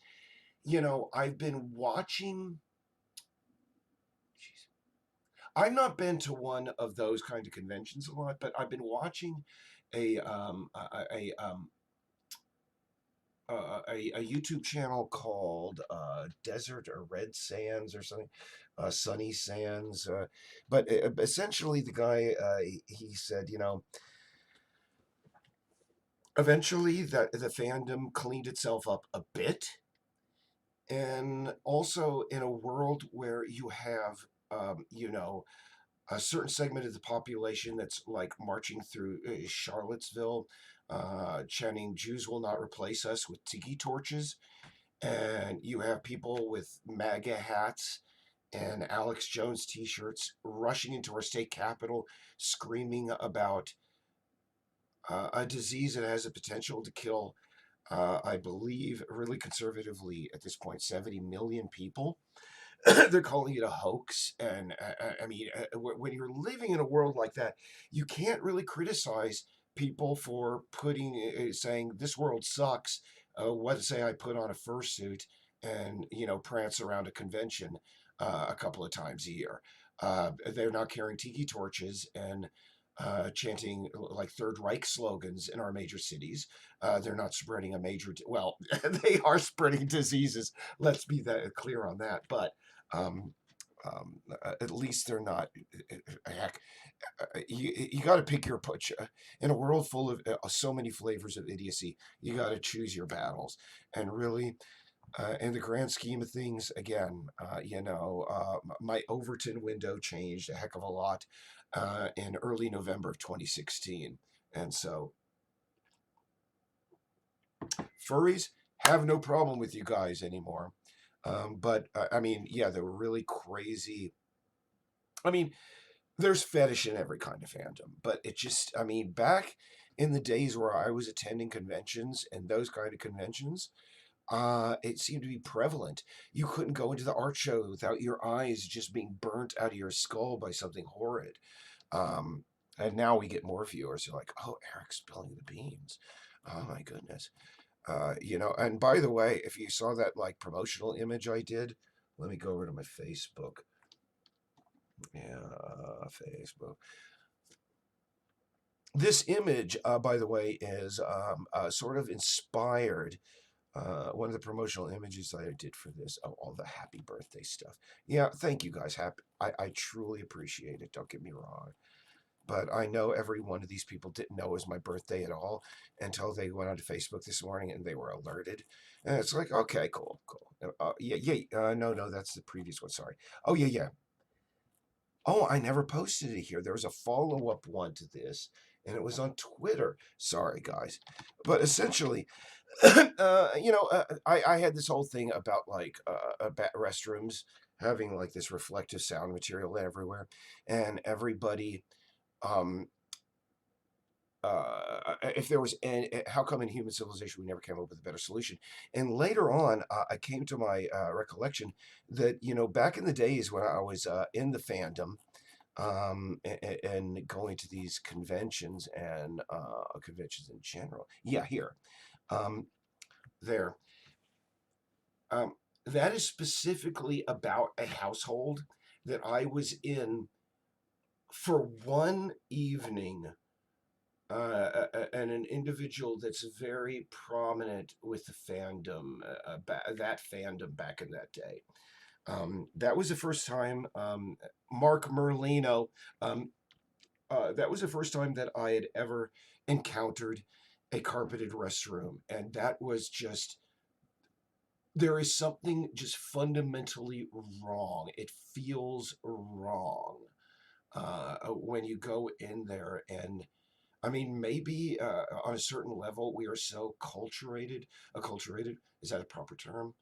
I've been watching. Jeez, I've not been to one of those kind of conventions a lot, but I've been watching a um, a, a, um, a YouTube channel called Desert or Red Sands or something, Sunny Sands. But essentially, the guy he said, eventually the fandom cleaned itself up a bit, and also in a world where you have, a certain segment of the population that's like marching through Charlottesville, chanting "Jews will not replace us" with tiki torches, and you have people with MAGA hats and Alex Jones t-shirts rushing into our state capitol, screaming about a disease that has the potential to kill, I believe, really conservatively at this point, 70 million people. They're calling it a hoax. And I mean, when you're living in a world like that, you can't really criticize people for saying this world sucks. What say I put on a fursuit and, prance around a convention a couple of times a year. They're not carrying tiki torches and chanting like Third Reich slogans in our major cities. They're not spreading a major, well, they are spreading diseases. Let's be that clear on that. But um, at least they're not. Heck, you got to pick your approach. In a world full of so many flavors of idiocy, you got to choose your battles. And really, in the grand scheme of things, again, my Overton window changed a heck of a lot in early November of 2016. And so, furries have no problem with you guys anymore. But I mean, yeah, they were really crazy. I mean, there's fetish in every kind of fandom, but it just, I mean, back in the days where I was attending conventions and those kind of conventions, it seemed to be prevalent. You couldn't go into the art show without your eyes just being burnt out of your skull by something horrid. Um, and now we get more viewers. You're like, oh, Eric's spilling the beans. Oh my goodness. And by the way, if you saw that like promotional image I did, let me go over to my Facebook. Yeah, Facebook. This image, by the way, is sort of inspired. One of the promotional images that I did for this, all the happy birthday stuff. Yeah, thank you guys. I truly appreciate it. Don't get me wrong. But I know every one of these people didn't know it was my birthday at all until they went onto Facebook this morning and they were alerted. And it's like, okay, cool, cool. No, that's the previous one. Sorry. Oh, yeah, yeah. Oh, I never posted it here. There was a follow-up one to this, and it was on Twitter. Sorry, guys. But essentially, I had this whole thing about like restrooms having like this reflective sound material everywhere, and everybody, um, if there was how come in human civilization we never came up with a better solution? And later on, I came to my recollection that back in the days when I was in the fandom, and going to these conventions and conventions in general. Yeah, here, um, there. Um, that is specifically about a household that I was in for one evening, and an individual that's very prominent with the fandom, that fandom back in that day. That was the first time, Mark Merlino, um, that was the first time that I had ever encountered a carpeted restroom. And that was just, there is something just fundamentally wrong. It feels wrong when you go in there. And I mean, maybe on a certain level, we are so acculturated. Acculturated, is that a proper term?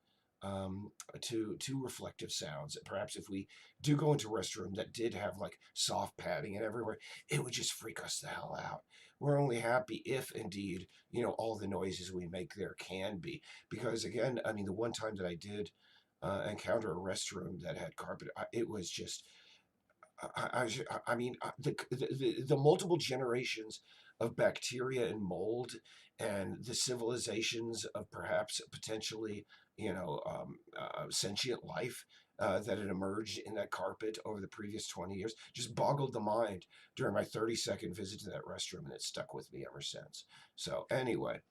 to reflective sounds. Perhaps if we do go into a restroom that did have like soft padding and everywhere, it would just freak us the hell out. We're only happy if indeed, all the noises we make there can be. Because again, I mean, the one time that I did encounter a restroom that had carpet, it was just I mean, the multiple generations of bacteria and mold, and the civilizations of perhaps potentially, sentient life that had emerged in that carpet over the previous 20 years just boggled the mind during my 30-second visit to that restroom, and it stuck with me ever since. So, anyway.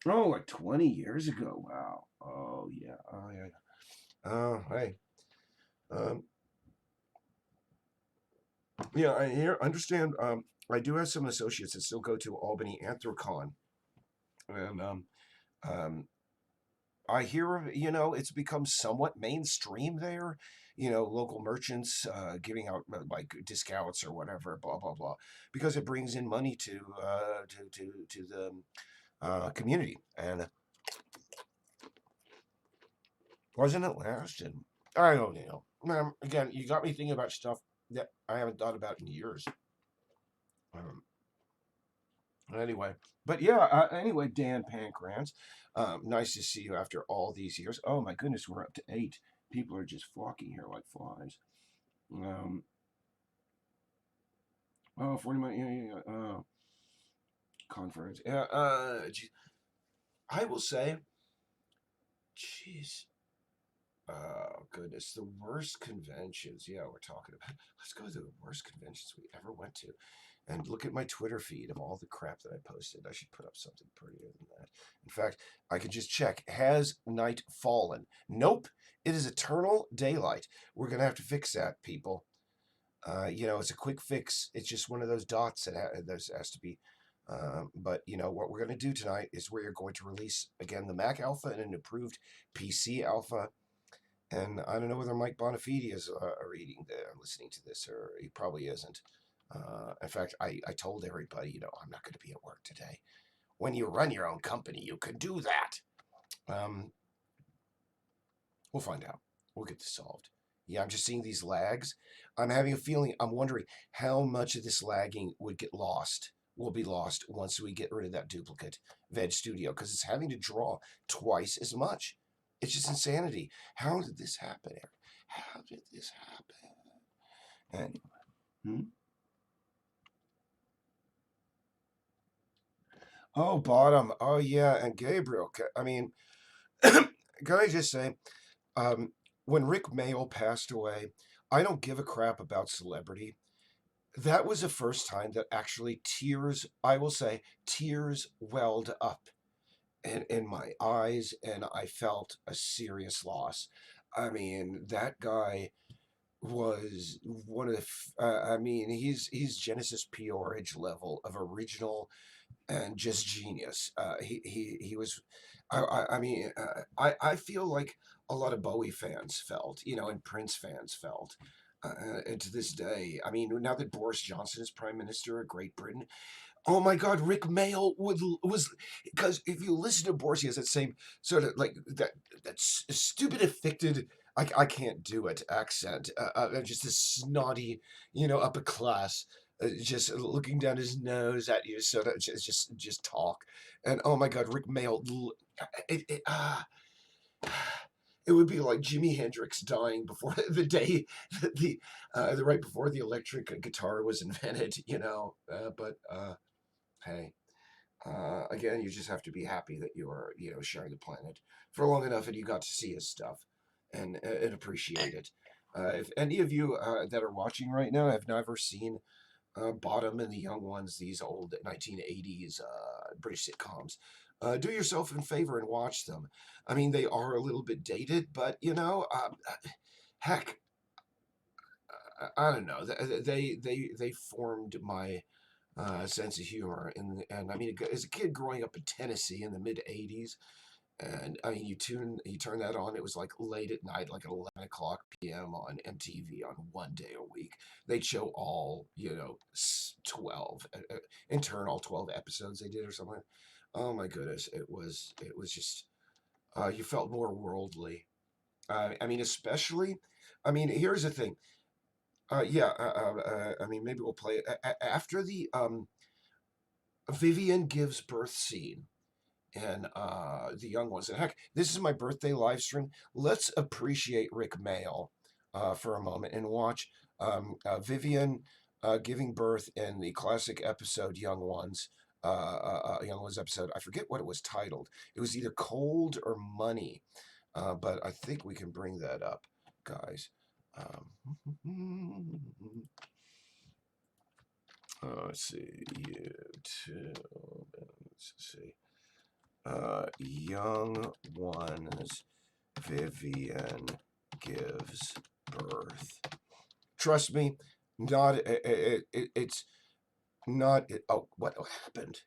Oh, like 20 years ago. Wow. Oh, yeah. Oh, yeah. Oh, hey. Yeah, I understand. I do have some associates that still go to Albany AnthroCon, and I hear it's become somewhat mainstream there. Local merchants giving out like discounts or whatever, blah blah blah, because it brings in money to the community. And wasn't it last? And I don't know. Again, you got me thinking about stuff that I haven't thought about in years. Anyway, but yeah, anyway, Dan Pankratz, nice to see you after all these years. Oh my goodness, we're up to 8. People are just flocking here like flies. 40 minutes, yeah. Conference. Yeah, I will say, jeez. Oh goodness, the worst conventions. Yeah, we're talking about. Let's go to the worst conventions we ever went to, and look at my Twitter feed of all the crap that I posted. I should put up something prettier than that. In fact, I could just check. Has night fallen? Nope. It is eternal daylight. We're gonna have to fix that, people. It's a quick fix. It's just one of those dots that has to be. But what we're going to do tonight is we're going to release again the Mac Alpha and an improved PC Alpha. And I don't know whether Mike Bonafide is reading there, listening to this, or he probably isn't. In fact, I told everybody, I'm not going to be at work today. When you run your own company, you can do that. We'll find out. We'll get this solved. Yeah, I'm just seeing these lags. I'm having a feeling, I'm wondering how much of this lagging will be lost once we get rid of that duplicate Veg Studio, because it's having to draw twice as much. It's just insanity. How did this happen, Eric? How did this happen? Anyway. Oh, Bottom. Oh, yeah. And Gabriel. I mean, can I just say, when Rick Mayall passed away, I don't give a crap about celebrity. That was the first time that actually I will say, tears welled up in my eyes, and I felt a serious loss. I mean, that guy was one of the. I mean, he's Genesis P-Orridge level of original and just genius. He was. I mean, I feel like a lot of Bowie fans felt, and Prince fans felt. And to this day, I mean, now that Boris Johnson is Prime Minister of Great Britain, oh my God, Rick Mayall was, because if you listen to Boris, he has that same sort of like that stupid affected. I can't do it accent. Just this snotty, upper class. Just looking down his nose at you, so that just talk, and oh my God, Rick Mayall, it would be like Jimi Hendrix dying before the day that the right before the electric guitar was invented, but hey, again, you just have to be happy that you are, sharing the planet for long enough and you got to see his stuff and appreciate it. If any of you that are watching right now have never seen Bottom and the Young Ones, these old 1980s British sitcoms, do yourself a favor and watch them. I mean, they are a little bit dated, but heck, I don't know. They formed my sense of humor, and I mean, as a kid growing up in Tennessee in the mid '80s, and I mean, you turn that on. It was like late at night, like at 11 o'clock p.m. on MTV on one day a week. They'd show all 12 in turn, all 12 episodes they did or something. Oh my goodness, it was just you felt more worldly. I mean, especially, I mean, here's the thing. Yeah, I mean, maybe we'll play it after the Vivian gives birth scene and the young ones. And heck, this is my birthday live stream. Let's appreciate Rick Mail for a moment and watch Vivian giving birth in the classic episode Young Ones. Young Ones episode. I forget what it was titled. It was either Cold or Money, but I think we can bring that up, guys. Let's see, YouTube. Let's see. Young Ones, Vivian gives birth. Trust me, not it's not. Oh, what happened?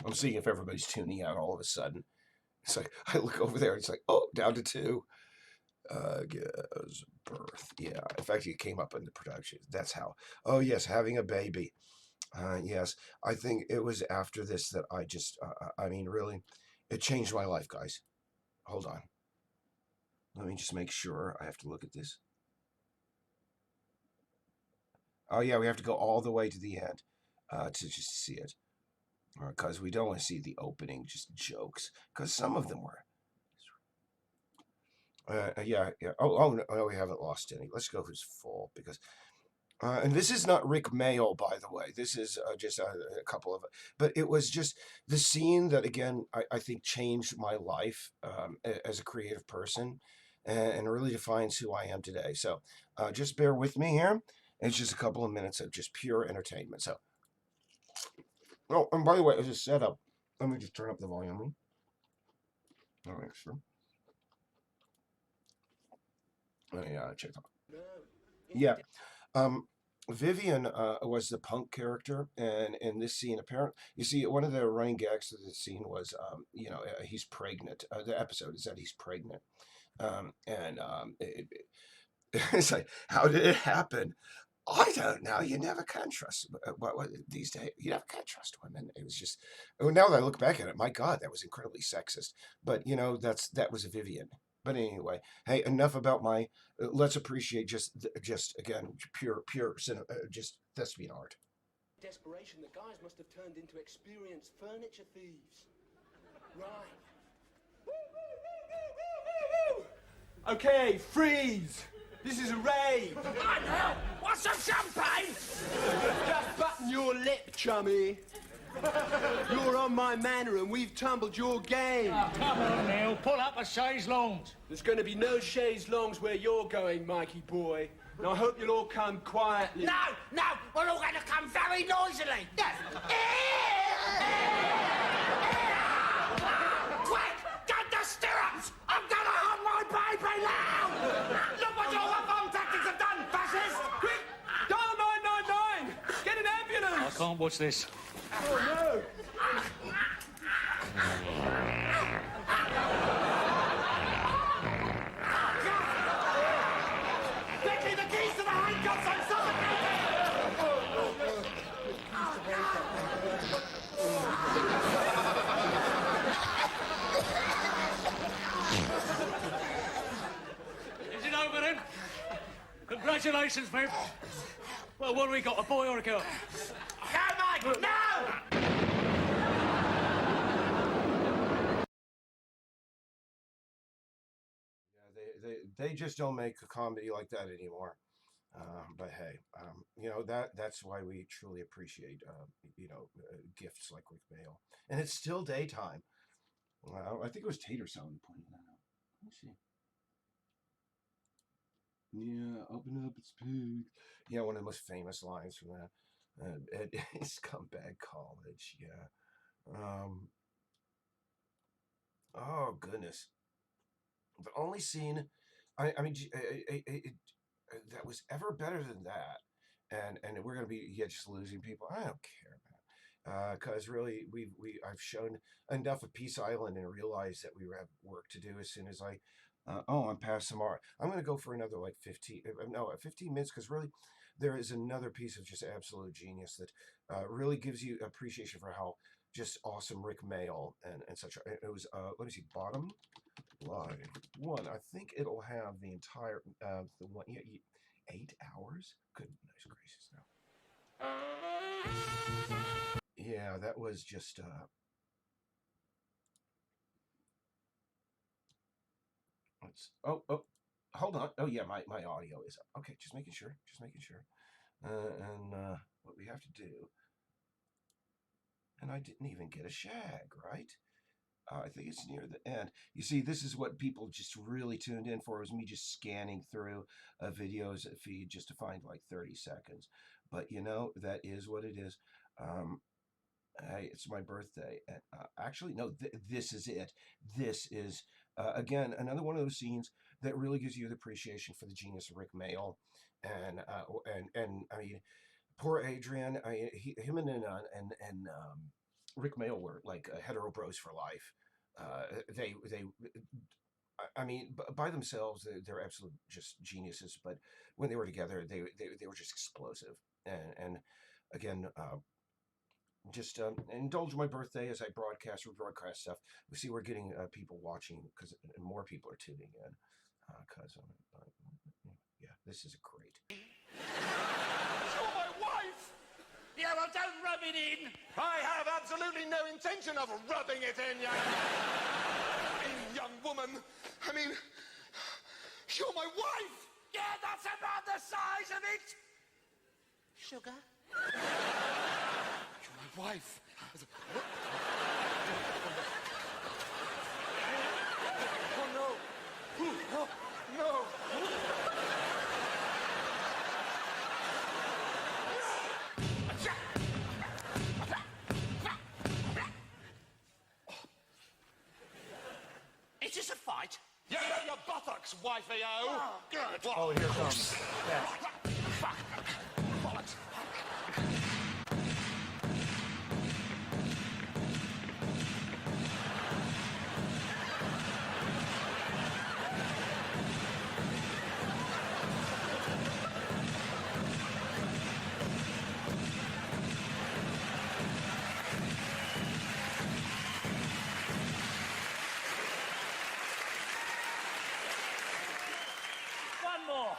I'm seeing if everybody's tuning out all of a sudden. It's like I look over there. It's like, oh, down to 2. Gives birth. Yeah. In fact, it came up in the production. That's how. Oh yes, having a baby. Yes, I think it was after this that I just, I mean, really, it changed my life, guys. Hold on. Let me just make sure. I have to look at this. Oh, yeah, we have to go all the way to the end to just see it. Because we don't want to see the opening, just jokes. Because some of them were. Yeah. Oh, no, we haven't lost any. Let's go who's full because... and this is not Rick Mail, by the way. This is just a couple of... But it was just the scene that, again, I think changed my life as a creative person and really defines who I am today. So just bear with me here. It's just a couple of minutes of just pure entertainment. So, oh, and by the way, as a setup, let me just turn up the volume. All right, sure. Yeah, check it out. Yeah. Vivian was the punk character, and in this scene, apparently, you see, one of the running gags of the scene was, you know, he's pregnant. The episode is that he's pregnant, it's like, how did it happen? I don't know. You never can trust what these days. You never can trust women. It was just. Oh, now that I look back at it, my God, that was incredibly sexist. But you know, that was a Vivian. But anyway, hey, enough about my. Let's appreciate just again pure just thespian art. Desperation, the guys must have turned into experienced furniture thieves. Right. Okay, freeze. This is a raid. What the hell? Want some champagne? Just button your lip, chummy. You're on my manor and we've tumbled your game. Oh, come on, Neil. Pull up a chaise longue. There's going to be no chaise longues where you're going, Mikey boy. And I hope you'll all come quietly. No, we're all going to come very noisily. Yes. Quick, get the stirrups. I'm going to hug my baby now. Look what your bomb tactics have done, fascist. Quick, dial 999. Get an ambulance. I can't watch this. Oh, no. Becky, the keys to the handcuffs. I'm Is it over then? Congratulations, Viv. Well, what have we got, a boy or a girl? No, Mike, no! Yeah, they just don't make a comedy like that anymore. But hey, you know that's why we truly appreciate you know gifts like Rick Mail, and it's still daytime. I think it was Tater Salad pointing that out. Let me see. Yeah, open up, it's pig. Yeah, one of the most famous lines from that. Scumbag College. Yeah. Oh goodness. The only scene, I mean, that was ever better than that, and we're gonna be just losing people. I don't care, man, because really I've shown enough of Peace Island and realized that we have work to do. As soon as I'm past some art. I'm gonna go for another like 15 minutes because really, there is another piece of just absolute genius that really gives you appreciation for how just awesome Rick Mail and such. It was, let me see, bottom live one. I think it'll have the entire, the one, yeah, 8 hours? Goodness gracious, no. Yeah, that was just, oh, hold on. Oh, yeah, my audio is up. Okay, just making sure, what we have to do, and I didn't even get a shag, right? I think it's near the end. You see, this is what people just really tuned in for, was me just scanning through a videos feed just to find like 30 seconds. But, you know, that is what it is. Hey, it's my birthday. And actually, no, this is it. This is, again, another one of those scenes that really gives you the appreciation for the genius of Rick Mail. And I mean, poor Adrian, him and Rick Mail were like hetero bros for life. I mean, by themselves, they're absolute just geniuses. But when they were together, they were just explosive. And again, just indulge my birthday as I rebroadcast stuff. We see we're getting people watching because more people are tuning in. Because yeah, this is great. You're my wife! Yeah, well, don't rub it in. I have absolutely no intention of rubbing it in, young woman. I mean, you're my wife! Yeah, that's about the size of it. Sugar? You're my wife. Oh, no. Oh, no. Is this a fight? Yeah, your buttocks, wifey-o. Oh, good. Oh, here comes. Yeah. Fuck. Bollocks. One more.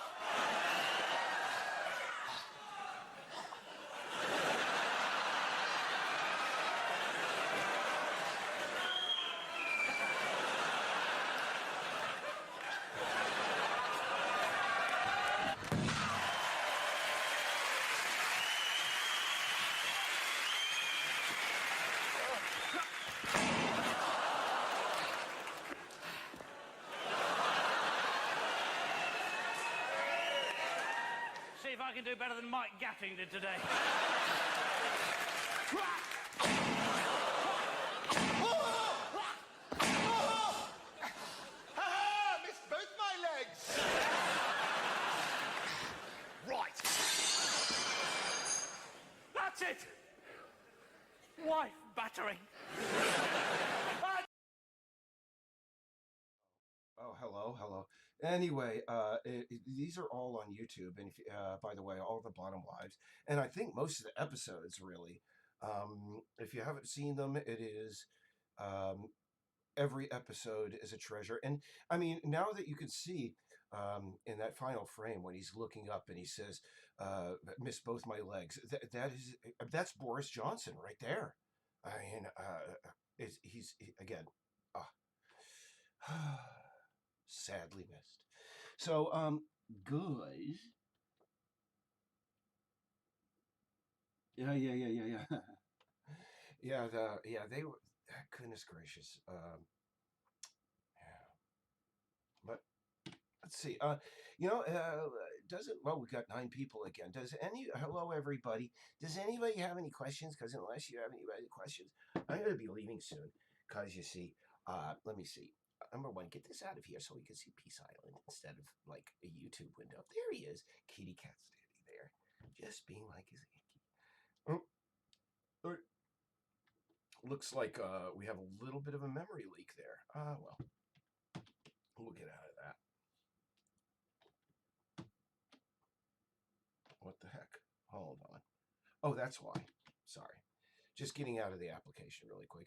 See if I can do better than Mike Gatting did today. Missed both my legs. Right. That's it. Wife battering. Oh, hello. Anyway, these are all on YouTube, and if, by the way, all the bottom lives, and I think most of the episodes really. If you haven't seen them, it is every episode is a treasure. And I mean, now that you can see in that final frame when he's looking up and he says, "Missed both my legs," that's Boris Johnson right there. I mean, he's again. Sadly missed. So, guys. Yeah. Yeah, they were, goodness gracious. Yeah. But let's see. Well, we got 9 people again. Hello, everybody. Does anybody have any questions? Because unless you have any questions, I'm going to be leaving soon. Because you see, let me see. Number one, get this out of here so we can see Peace Island instead of like a YouTube window. There he is. Kitty cat standing there. Just being like his Icky. Oh. Looks like we have a little bit of a memory leak there. Well, we'll get out of that. What the heck? Hold on. Oh, that's why. Sorry. Just getting out of the application really quick.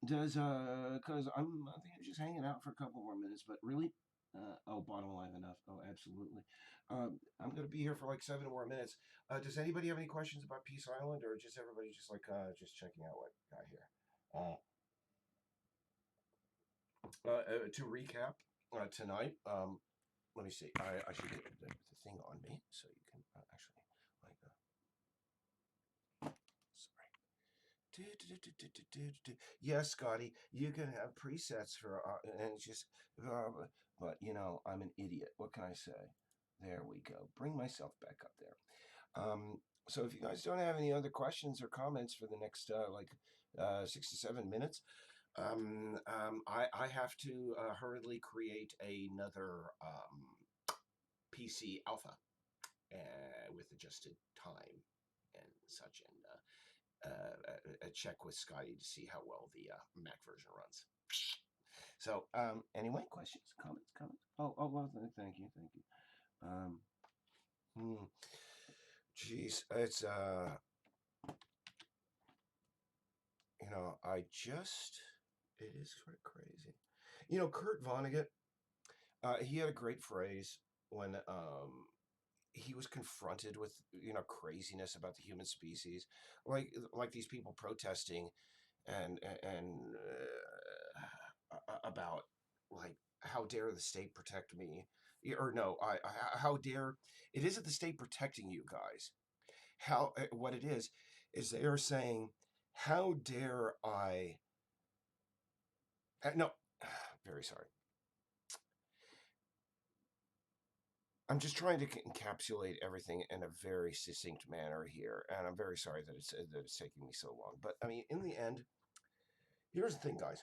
Because I think I'm just hanging out for a couple more minutes, but really, oh, bottom line enough. Oh, absolutely. I'm going to be here for like 7 more minutes. Does anybody have any questions about Peace Island, or just everybody just like just checking out what I got here? To recap tonight, let me see. I should get the thing on me so you can actually like. Sorry. Yes, Scotty, you can have presets for and it's just, but you know, I'm an idiot. What can I say? There we go. Bring myself back up there. So if you guys don't have any other questions or comments for the next 6 to 7 minutes, I have to hurriedly create another PC alpha with adjusted time and such, and a check with Scotty to see how well the Mac version runs. So anyway, questions, comments. Oh, well, thank you. Geez, it's you know, it is sort of crazy. You know, Kurt Vonnegut, he had a great phrase when he was confronted with, you know, craziness about the human species, like these people protesting and about like, how dare the state protect me, or no, how dare, it isn't the state protecting you guys. How what it is they are saying, how dare I? No, very sorry. I'm just trying to encapsulate everything in a very succinct manner here, and I'm very sorry that it's taking me so long. But I mean, in the end, here's the thing, guys.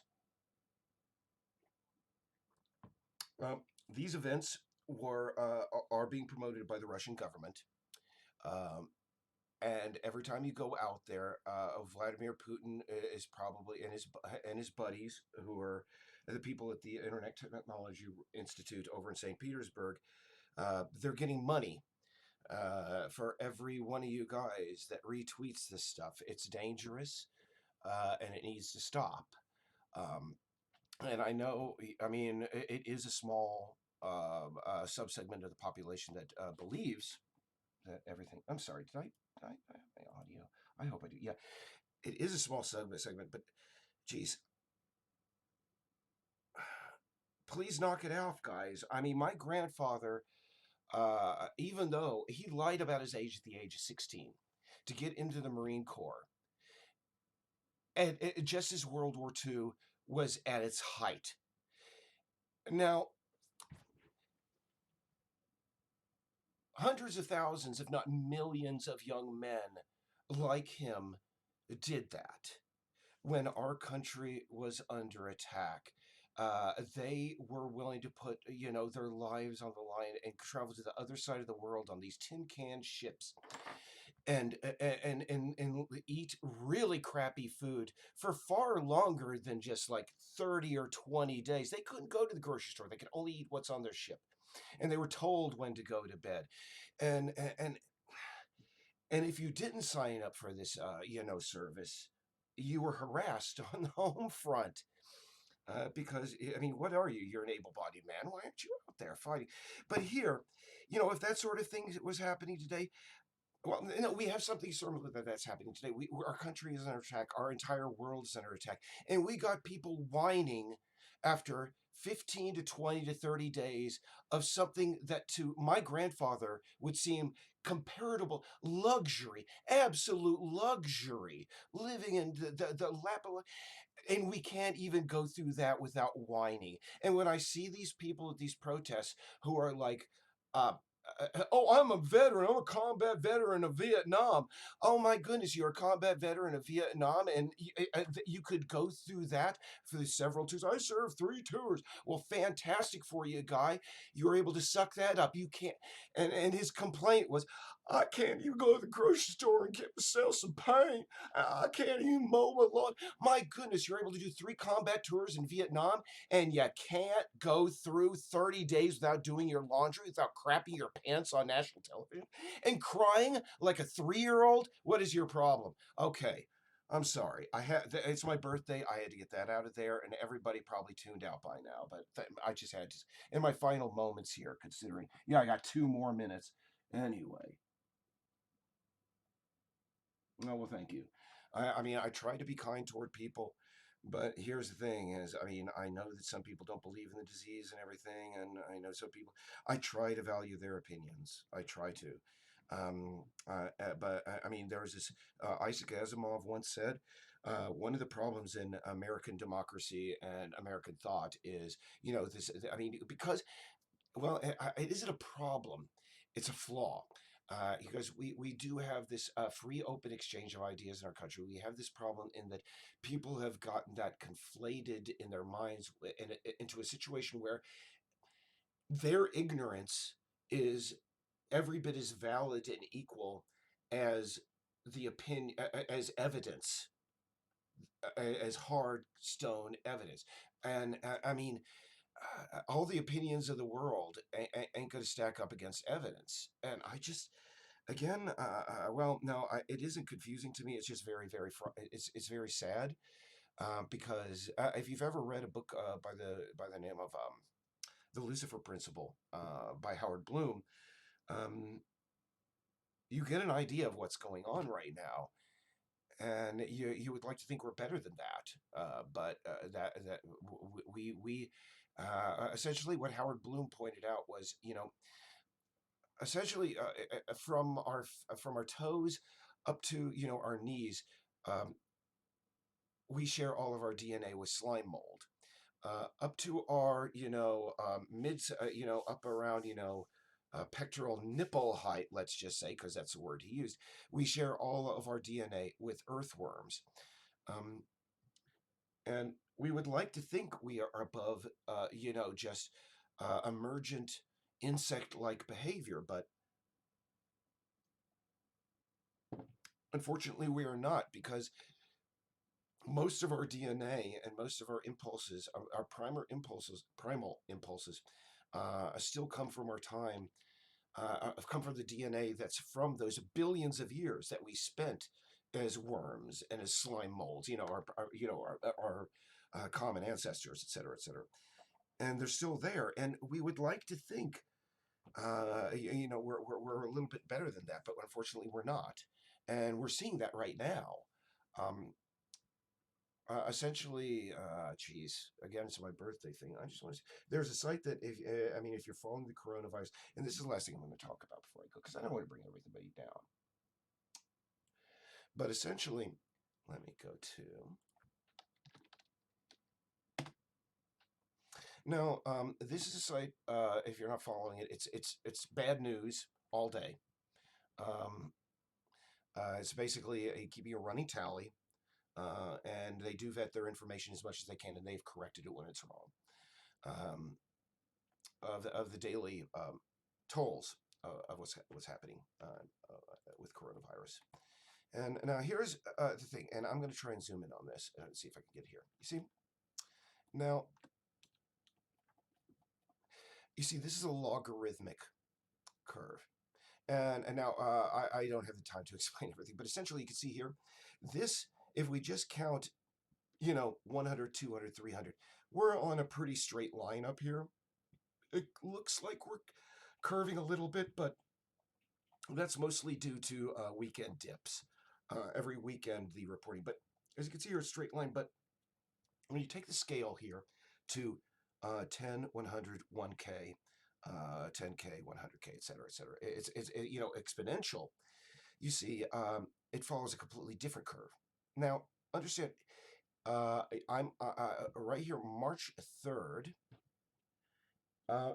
These events are being promoted by the Russian government, and every time you go out there, Vladimir Putin is probably and his buddies, who are the people at the Internet Technology Institute over in St. Petersburg. They're getting money for every one of you guys that retweets this stuff. It's dangerous, and it needs to stop. And I know, I mean, it is a small subsegment of the population that believes that everything. I'm sorry, did I have my audio? I hope I do. Yeah, it is a small segment, but geez. Please knock it off, guys. I mean, my grandfather, even though he lied about his age at the age of 16 to get into the Marine Corps, and just as World War II was at its height. Now, hundreds of thousands, if not millions, of young men like him did that when our country was under attack. They were willing to put, you know, their lives on the line and travel to the other side of the world on these tin can ships and eat really crappy food for far longer than just like 30 or 20 days. They couldn't go to the grocery store. They could only eat what's on their ship. And they were told when to go to bed. And if you didn't sign up for this, service, you were harassed on the home front. Because, I mean, what are you? You're an able-bodied man. Why aren't you out there fighting? But here, you know, if that sort of thing was happening today, well, no, we have something similar that's happening today. Our country is under attack. Our entire world is under attack. And we got people whining after 15 to 20 to 30 days of something that to my grandfather would seem comparable luxury, absolute luxury, living in the lap of, and we can't even go through that without whining. And when I see these people at these protests who are like, oh, I'm a veteran. I'm a combat veteran of Vietnam. Oh my goodness, you're a combat veteran of Vietnam, and you could go through that for the several tours. I served 3 tours. Well, fantastic for you, guy. You were able to suck that up. You can't. And his complaint was, I can't even go to the grocery store and get myself some paint. I can't even mow my lawn. My goodness, you're able to do 3 combat tours in Vietnam, and you can't go through 30 days without doing your laundry, without crapping your pants on national television, and crying like a 3-year-old? What is your problem? Okay. I'm sorry. It's my birthday. I had to get that out of there, and everybody probably tuned out by now. But I just had to. In my final moments here, considering, I got 2 more minutes anyway. Oh, well, thank you. I mean, I try to be kind toward people, but here's the thing: I know that some people don't believe in the disease and everything, and I know some people. I try to value their opinions. I try to. But I mean, there was this Isaac Asimov once said, one of the problems in American democracy and American thought is, this. I mean, because it isn't a problem; it's a flaw. Because we do have this free, open exchange of ideas in our country. We have this problem in that people have gotten that conflated in their minds into a situation where their ignorance is every bit as valid and equal as the opinion, as evidence, as hard stone evidence. And I mean, all the opinions of the world ain't going to stack up against evidence. And I just, again, well, no, it isn't confusing to me. It's just very, very, it's very sad, because if you've ever read a book by the name of The Lucifer Principle by Howard Bloom, um, you get an idea of what's going on right now. And you would like to think we're better than that, but that we essentially what Howard Bloom pointed out was, essentially from our toes up to our knees, um, we share all of our DNA with slime mold. Up to our up around pectoral nipple height, let's just say, because that's the word he used, we share all of our DNA with earthworms. Um, and we would like to think we are above, just emergent insect-like behavior, but unfortunately we are not, because most of our DNA and most of our impulses, our primal impulses, still come from our time, have come from the DNA that's from those billions of years that we spent as worms and as slime molds, our common ancestors, et cetera, et cetera. And they're still there. And we would like to think, we're a little bit better than that, but unfortunately we're not. And we're seeing that right now. Um, Essentially, geez, again, it's my birthday thing. I just want to. There's a site that, if you're following the coronavirus, and this is the last thing I'm going to talk about before I go, because I don't want to bring everybody down. But essentially, let me go to. Now, this is a site. If you're not following it, it's bad news all day. It's basically keeping a running tally. And they do vet their information as much as they can, and they've corrected it when it's wrong. Of the daily tolls of what's happening with coronavirus. And now here's the thing, and I'm going to try and zoom in on this and see if I can get here. Now, this is a logarithmic curve. And now I don't have the time to explain everything, but essentially you can see here, this, if we just count 100, 200, 300. We're on a pretty straight line up here. It looks like we're curving a little bit, but that's mostly due to weekend dips. Every weekend, the reporting. But as you can see here, it's a straight line. But when you take the scale here to 10, 100, 1K, 10K, 100K, et cetera, it's exponential. You see, it follows a completely different curve. Now, understand, I'm right here, March 3rd. I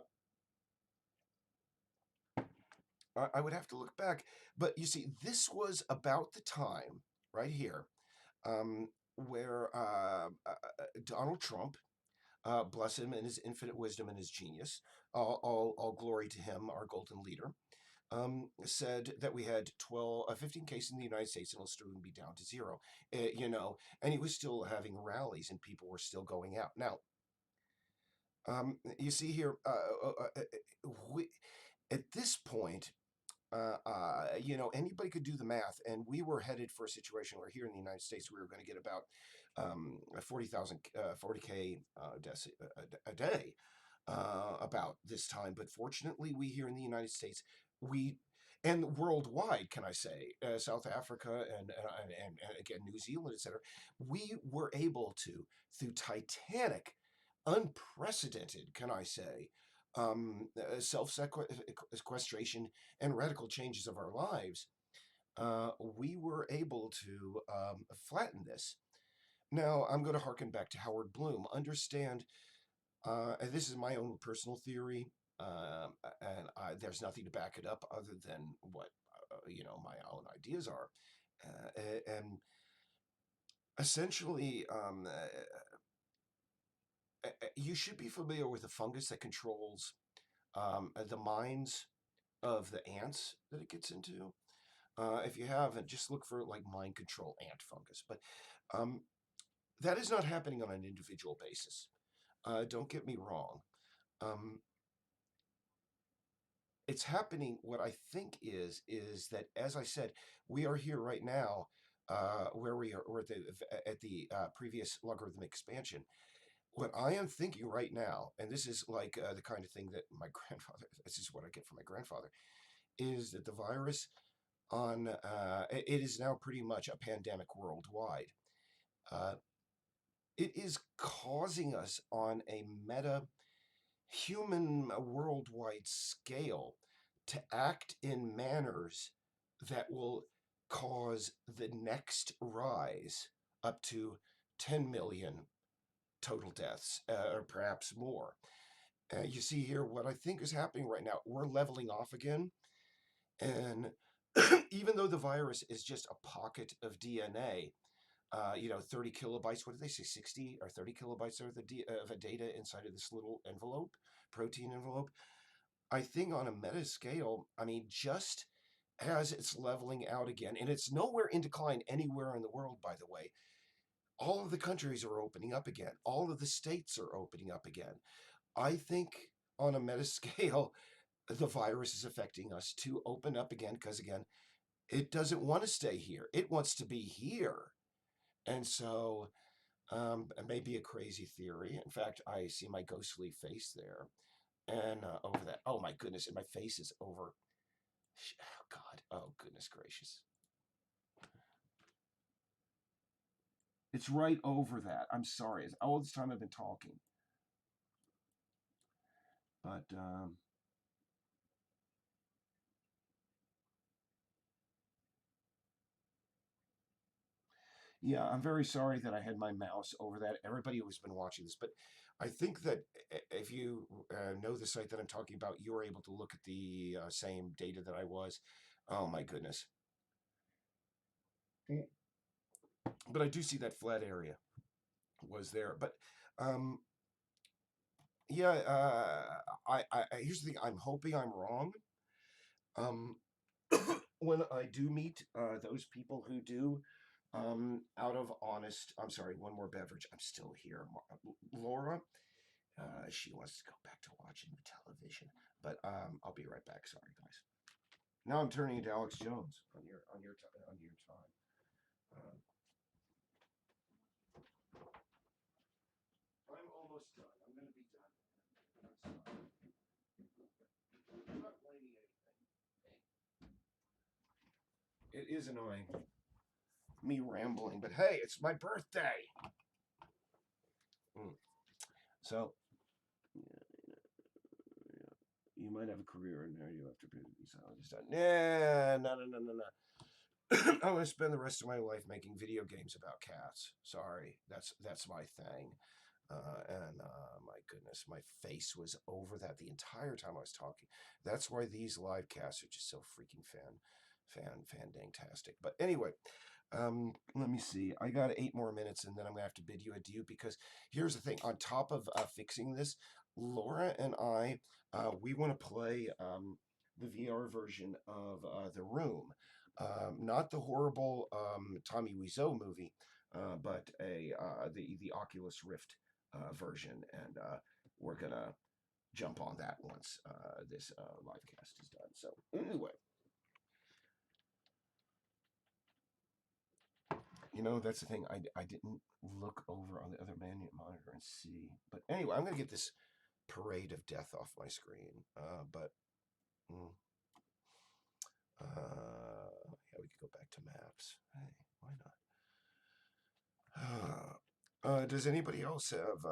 would have to look back, but you see, this was about the time right here, where Donald Trump, bless him and his infinite wisdom and his genius, all glory to him, our golden leader. said that we had 15 cases in the United States, and it'll soon be down to 0. And he was still having rallies, and people were still going out. Now, you see here, at this point, anybody could do the math, and we were headed for a situation where here in the United States, we were going to get about 40K deaths a day about this time. But fortunately, we here in the United States, and worldwide, can I say, South Africa and again, New Zealand, etc., we were able to, through titanic, unprecedented, can I say, self-sequestration and radical changes of our lives, we were able to flatten this. Now, I'm going to harken back to Howard Bloom. Understand, and this is my own personal theory, and there's nothing to back it up other than what, my own ideas are. And essentially, you should be familiar with a fungus that controls the minds of the ants that it gets into. If you haven't, just look for like mind control ant fungus. But that is not happening on an individual basis. Don't get me wrong. It's happening. What I think is that, as I said, we are here right now, where we're at the previous logarithmic expansion. What I am thinking right now, and this is like the kind of thing that my grandfather, this is what I get from my grandfather, is that the virus it is now pretty much a pandemic worldwide. It is causing us on a human worldwide scale to act in manners that will cause the next rise up to 10 million total deaths, or perhaps more. You see here what I think is happening right now. We're leveling off again. And even though the virus is just a pocket of DNA, 30 kilobytes, what did they say, 60 or 30 kilobytes of a data inside of this little envelope, protein envelope. I think on a meta scale, just as it's leveling out again, and it's nowhere in decline anywhere in the world, by the way, all of the countries are opening up again. All of the states are opening up again. I think on a meta scale, the virus is affecting us to open up again because, again, it doesn't want to stay here. It wants to be here. And so it may be a crazy theory. In fact, I see my ghostly face there. And over that, oh my goodness, and my face is over. Oh God, oh goodness gracious. It's right over that. I'm sorry. It's all this time I've been talking. But, yeah, I'm very sorry that I had my mouse over that. Everybody who's been watching this, but I think that if you know the site that I'm talking about, you're able to look at the same data that I was. Oh my goodness. But I do see that flat area was there. But yeah, I here's the thing. I'm hoping I'm wrong. When I do meet those people who do, out of honest, I'm sorry, one more beverage. I'm still here. Laura, she wants to go back to watching the television, but I'll be right back. Sorry, guys. Now I'm turning into Alex Jones on your time. I'm almost done. I'm going to be done. I'm not blaming anything. It is annoying, me rambling, but hey, it's my birthday. So, you might have a career in there. You have to be just done. No. I'm going to spend the rest of my life making video games about cats. Sorry, that's my thing. My goodness, my face was over that the entire time I was talking. That's why these live casts are just so freaking fan-dang-tastic. But anyway, let me see. I got 8 more minutes, and then I'm gonna have to bid you adieu, because here's the thing. On top of fixing this, Laura and I, we want to play the VR version of The Room. Not the horrible Tommy Wiseau movie, but the Oculus Rift version, and we're gonna jump on that once this live cast is done. So anyway, you know, that's the thing. I didn't look over on the other monitor and see, but anyway, I'm gonna get this parade of death off my screen. Yeah, we could go back to maps. Hey, why not? Does anybody else have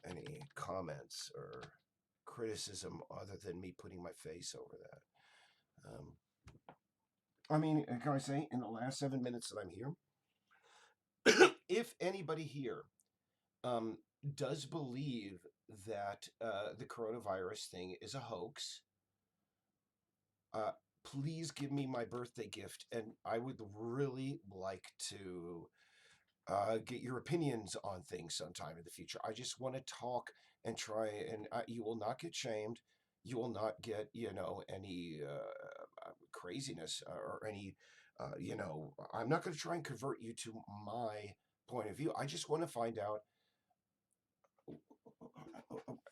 any comments or criticism other than me putting my face over that? I mean, can I say, in the last 7 minutes that I'm here, if anybody here does believe that the coronavirus thing is a hoax, please give me my birthday gift, and I would really like to get your opinions on things sometime in the future. I just want to talk and try, and you will not get shamed. You will not get, any craziness or any, I'm not going to try and convert you to my point of view. I just want to find out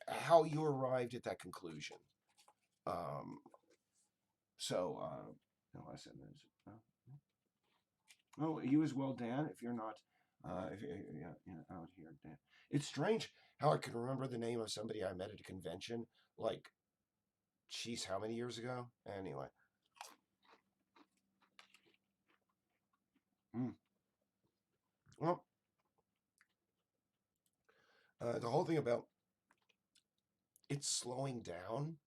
how you arrived at that conclusion. No, I said this. Oh, you as well, Dan. If you're not, out here, Dan. It's strange how I can remember the name of somebody I met at a convention. Like, geez, how many years ago? Anyway. Well, the whole thing about it's slowing down.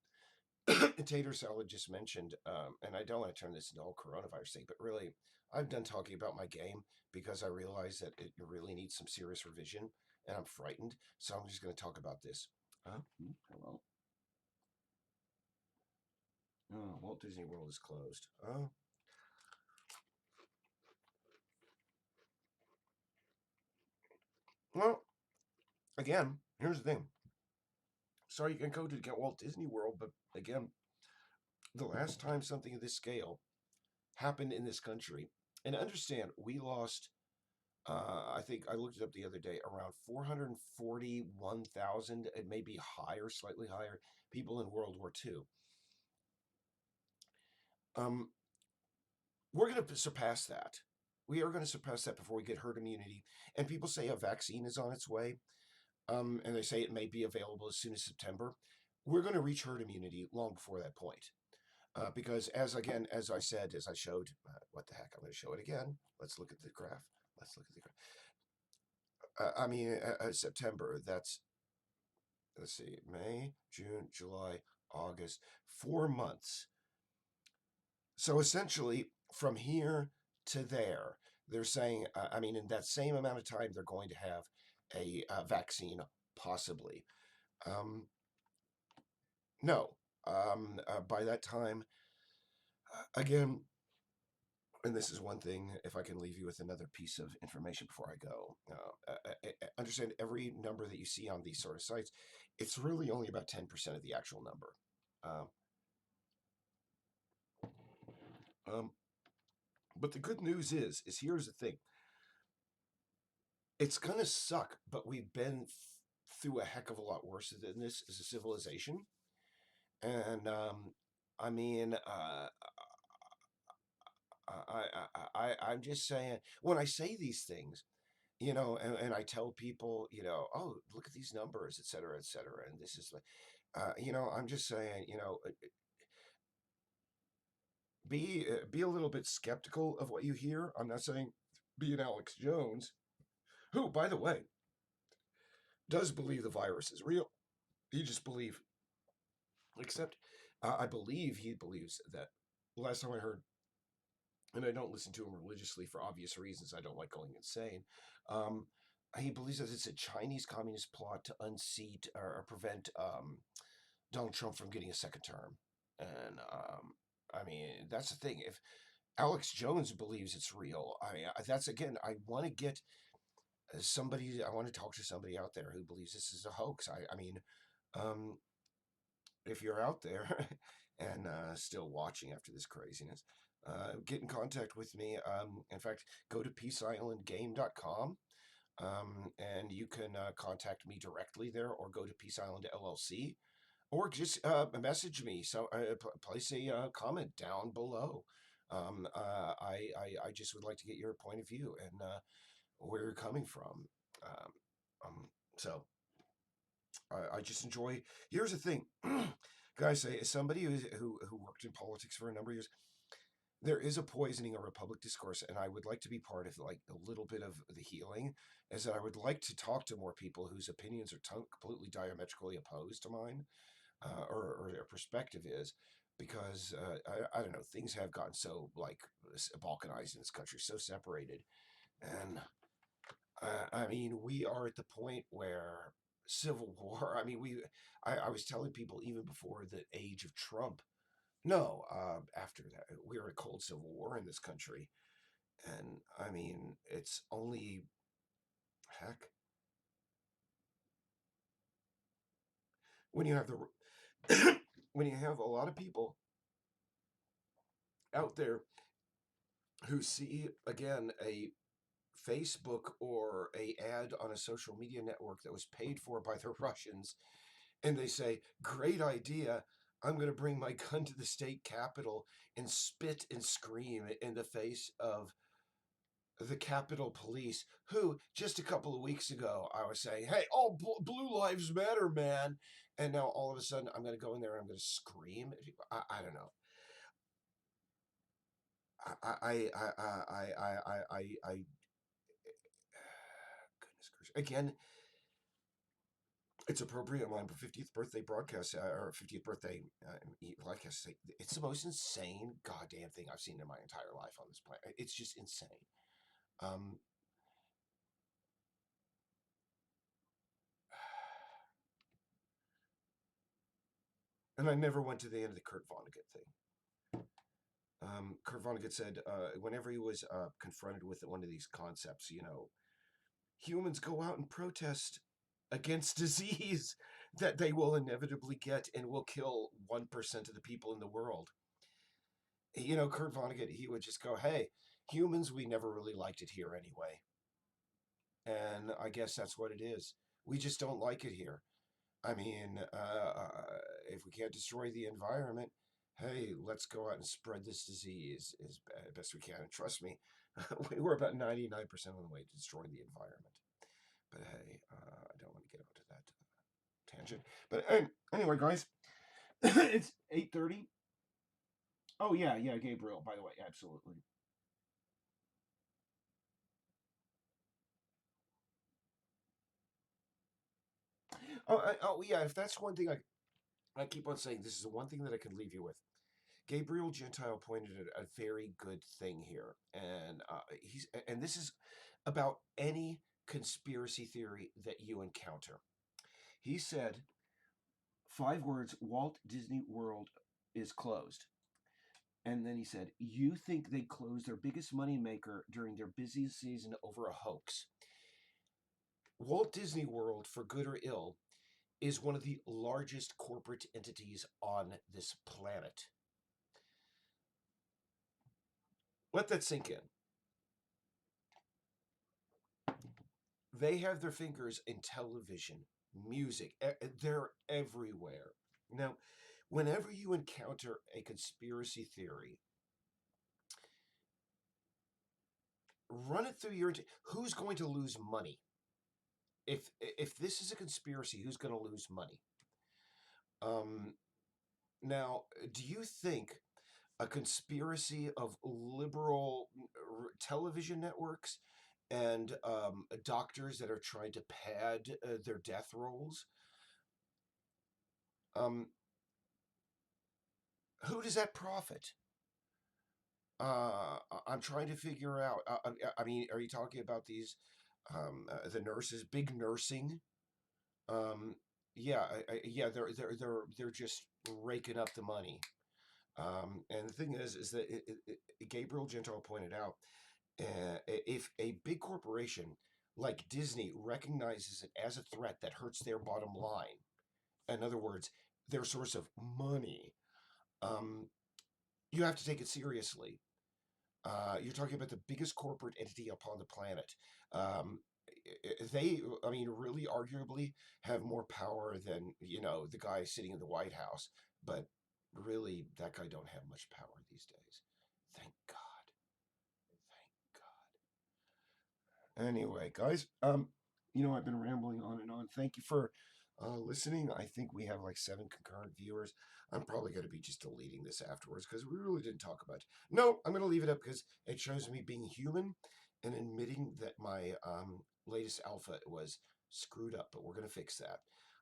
Tater Salad just mentioned, and I don't want to turn this into a whole coronavirus thing, but really, I'm done talking about my game because I realize that it really needs some serious revision, and I'm frightened. So I'm just going to talk about this. Hello. Oh, Walt Disney World is closed. Well, again, here's the thing. Sorry you can go to get Walt Disney World, but again, the last time something of this scale happened in this country, and understand, we lost, I think I looked it up the other day, around 441,000, it may be higher, slightly higher, people in World War II. We're going to surpass that. We are going to surpass that before we get herd immunity. And people say a vaccine is on its way, and they say it may be available as soon as September. We're going to reach herd immunity long before that point. Because as I said, as I showed, what the heck, I'm going to show it again. Let's look at the graph. September, that's, let's see, May, June, July, August, 4 months. So essentially, from here to there, they're saying, in that same amount of time, they're going to have a vaccine, possibly. No. By that time, again, and this is one thing, if I can leave you with another piece of information before I go, understand every number that you see on these sort of sites, it's really only about 10% of the actual number. But the good news is here's the thing. It's going to suck, but we've been through a heck of a lot worse than this as a civilization. And, I'm just saying, when I say these things, and I tell people, oh, look at these numbers, et cetera, and this is like, I'm just saying, be a little bit skeptical of what you hear. I'm not saying be an Alex Jones, who, by the way, does believe the virus is real. He just believe, except I believe he believes that. Last time I heard, and I don't listen to him religiously for obvious reasons, I don't like going insane. He believes that it's a Chinese communist plot to unseat or prevent Donald Trump from getting a second term. And that's the thing. If Alex Jones believes it's real, that's, again, I want to get somebody, I want to talk to somebody out there who believes this is a hoax. If you're out there, and still watching after this craziness, get in contact with me. In fact, go to peaceislandgame.com. And you can contact me directly there, or go to Peace Island LLC, or just message me. So place a comment down below. I just would like to get your point of view and where you're coming from. Um, so I just enjoy. Here's the thing, guys. As somebody who worked in politics for a number of years, there is a poisoning of our public discourse, and I would like to be part of like a little bit of the healing. Is that I would like to talk to more people whose opinions are completely diametrically opposed to mine, or their perspective is, because I don't know, things have gotten so like balkanized in this country, so separated, and I mean, we are at the point where civil war. I mean, I was telling people even before the age of Trump. No, after that, we were in a cold civil war in this country, and I mean, it's only heck when you have the when you have a lot of people out there who see again a Facebook or a ad on a social media network that was paid for by the Russians, and they say, "Great idea. I'm going to bring my gun to the state capitol and spit and scream in the face of the Capitol Police, who just a couple of weeks ago I was saying, hey, all blue lives matter, man." And now all of a sudden I'm going to go in there and I'm going to scream at people. I don't know. I goodness gracious. Again, it's appropriate on my 50th birthday broadcast, or 50th birthday podcast. It's the most insane goddamn thing I've seen in my entire life on this planet. It's just insane. And I never went to the end of the Kurt Vonnegut thing. Kurt Vonnegut said whenever he was confronted with one of these concepts, humans go out and protest against disease that they will inevitably get and will kill 1% of the people in the world. Kurt Vonnegut, he would just go, hey, humans, we never really liked it here anyway. And I guess that's what it is. We just don't like it here. I mean, if we can't destroy the environment, hey, let's go out and spread this disease as best we can. And trust me, we're about 99% of the way to destroying the environment. But hey, I don't want to get onto that tangent. But anyway, guys, it's 8:30. Oh, yeah, Gabriel, by the way, absolutely. Oh, yeah, if that's one thing I keep on saying, this is the one thing that I can leave you with. Gabriel Gentile pointed at a very good thing here, and this is about any conspiracy theory that you encounter. He said 5 words: Walt Disney World is closed. And then he said, you think they closed their biggest money maker during their busiest season over a hoax. Walt Disney World, for good or ill, is one of the largest corporate entities on this planet. Let that sink in. They have their fingers in television, music. They're everywhere. Now, whenever you encounter a conspiracy theory, run it through your... Who's going to lose money? If this is a conspiracy, who's going to lose money? Now, do you think a conspiracy of liberal television networks and doctors that are trying to pad their death rolls, who does that profit? I'm trying to figure out. I mean, are you talking about these the nurses, big nursing? Yeah, they're just raking up the money. And the thing is that Gabriel Gentile pointed out, if a big corporation like Disney recognizes it as a threat that hurts their bottom line, in other words, their source of money, you have to take it seriously. You're talking about the biggest corporate entity upon the planet. Um, they, I mean, really, arguably, have more power than the guy sitting in the White House. But really, that guy don't have much power these days. Thank God. Thank God. Anyway, guys, I've been rambling on and on. Thank you for listening. I think we have like 7 concurrent viewers. I'm probably going to be just deleting this afterwards because we really didn't talk about it. No, I'm going to leave it up because it shows me being human and admitting that my latest alpha was screwed up, but we're going to fix that.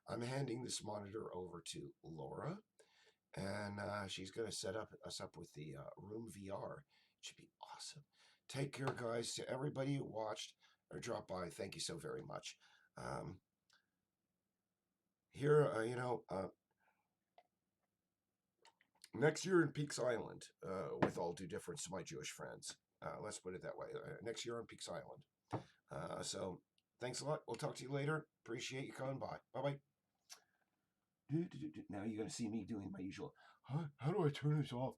I'm handing this monitor over to Laura, and she's going to set us up with the Room VR. It should be awesome. Take care, guys. To everybody who watched or dropped by, thank you so very much. Here, next year in Peaks Island, with all due difference to my Jewish friends. Let's put it that way. Next year on Peaks Island. So, thanks a lot. We'll talk to you later. Appreciate you coming by. Bye-bye. Now you're going to see me doing my usual, how do I turn this off?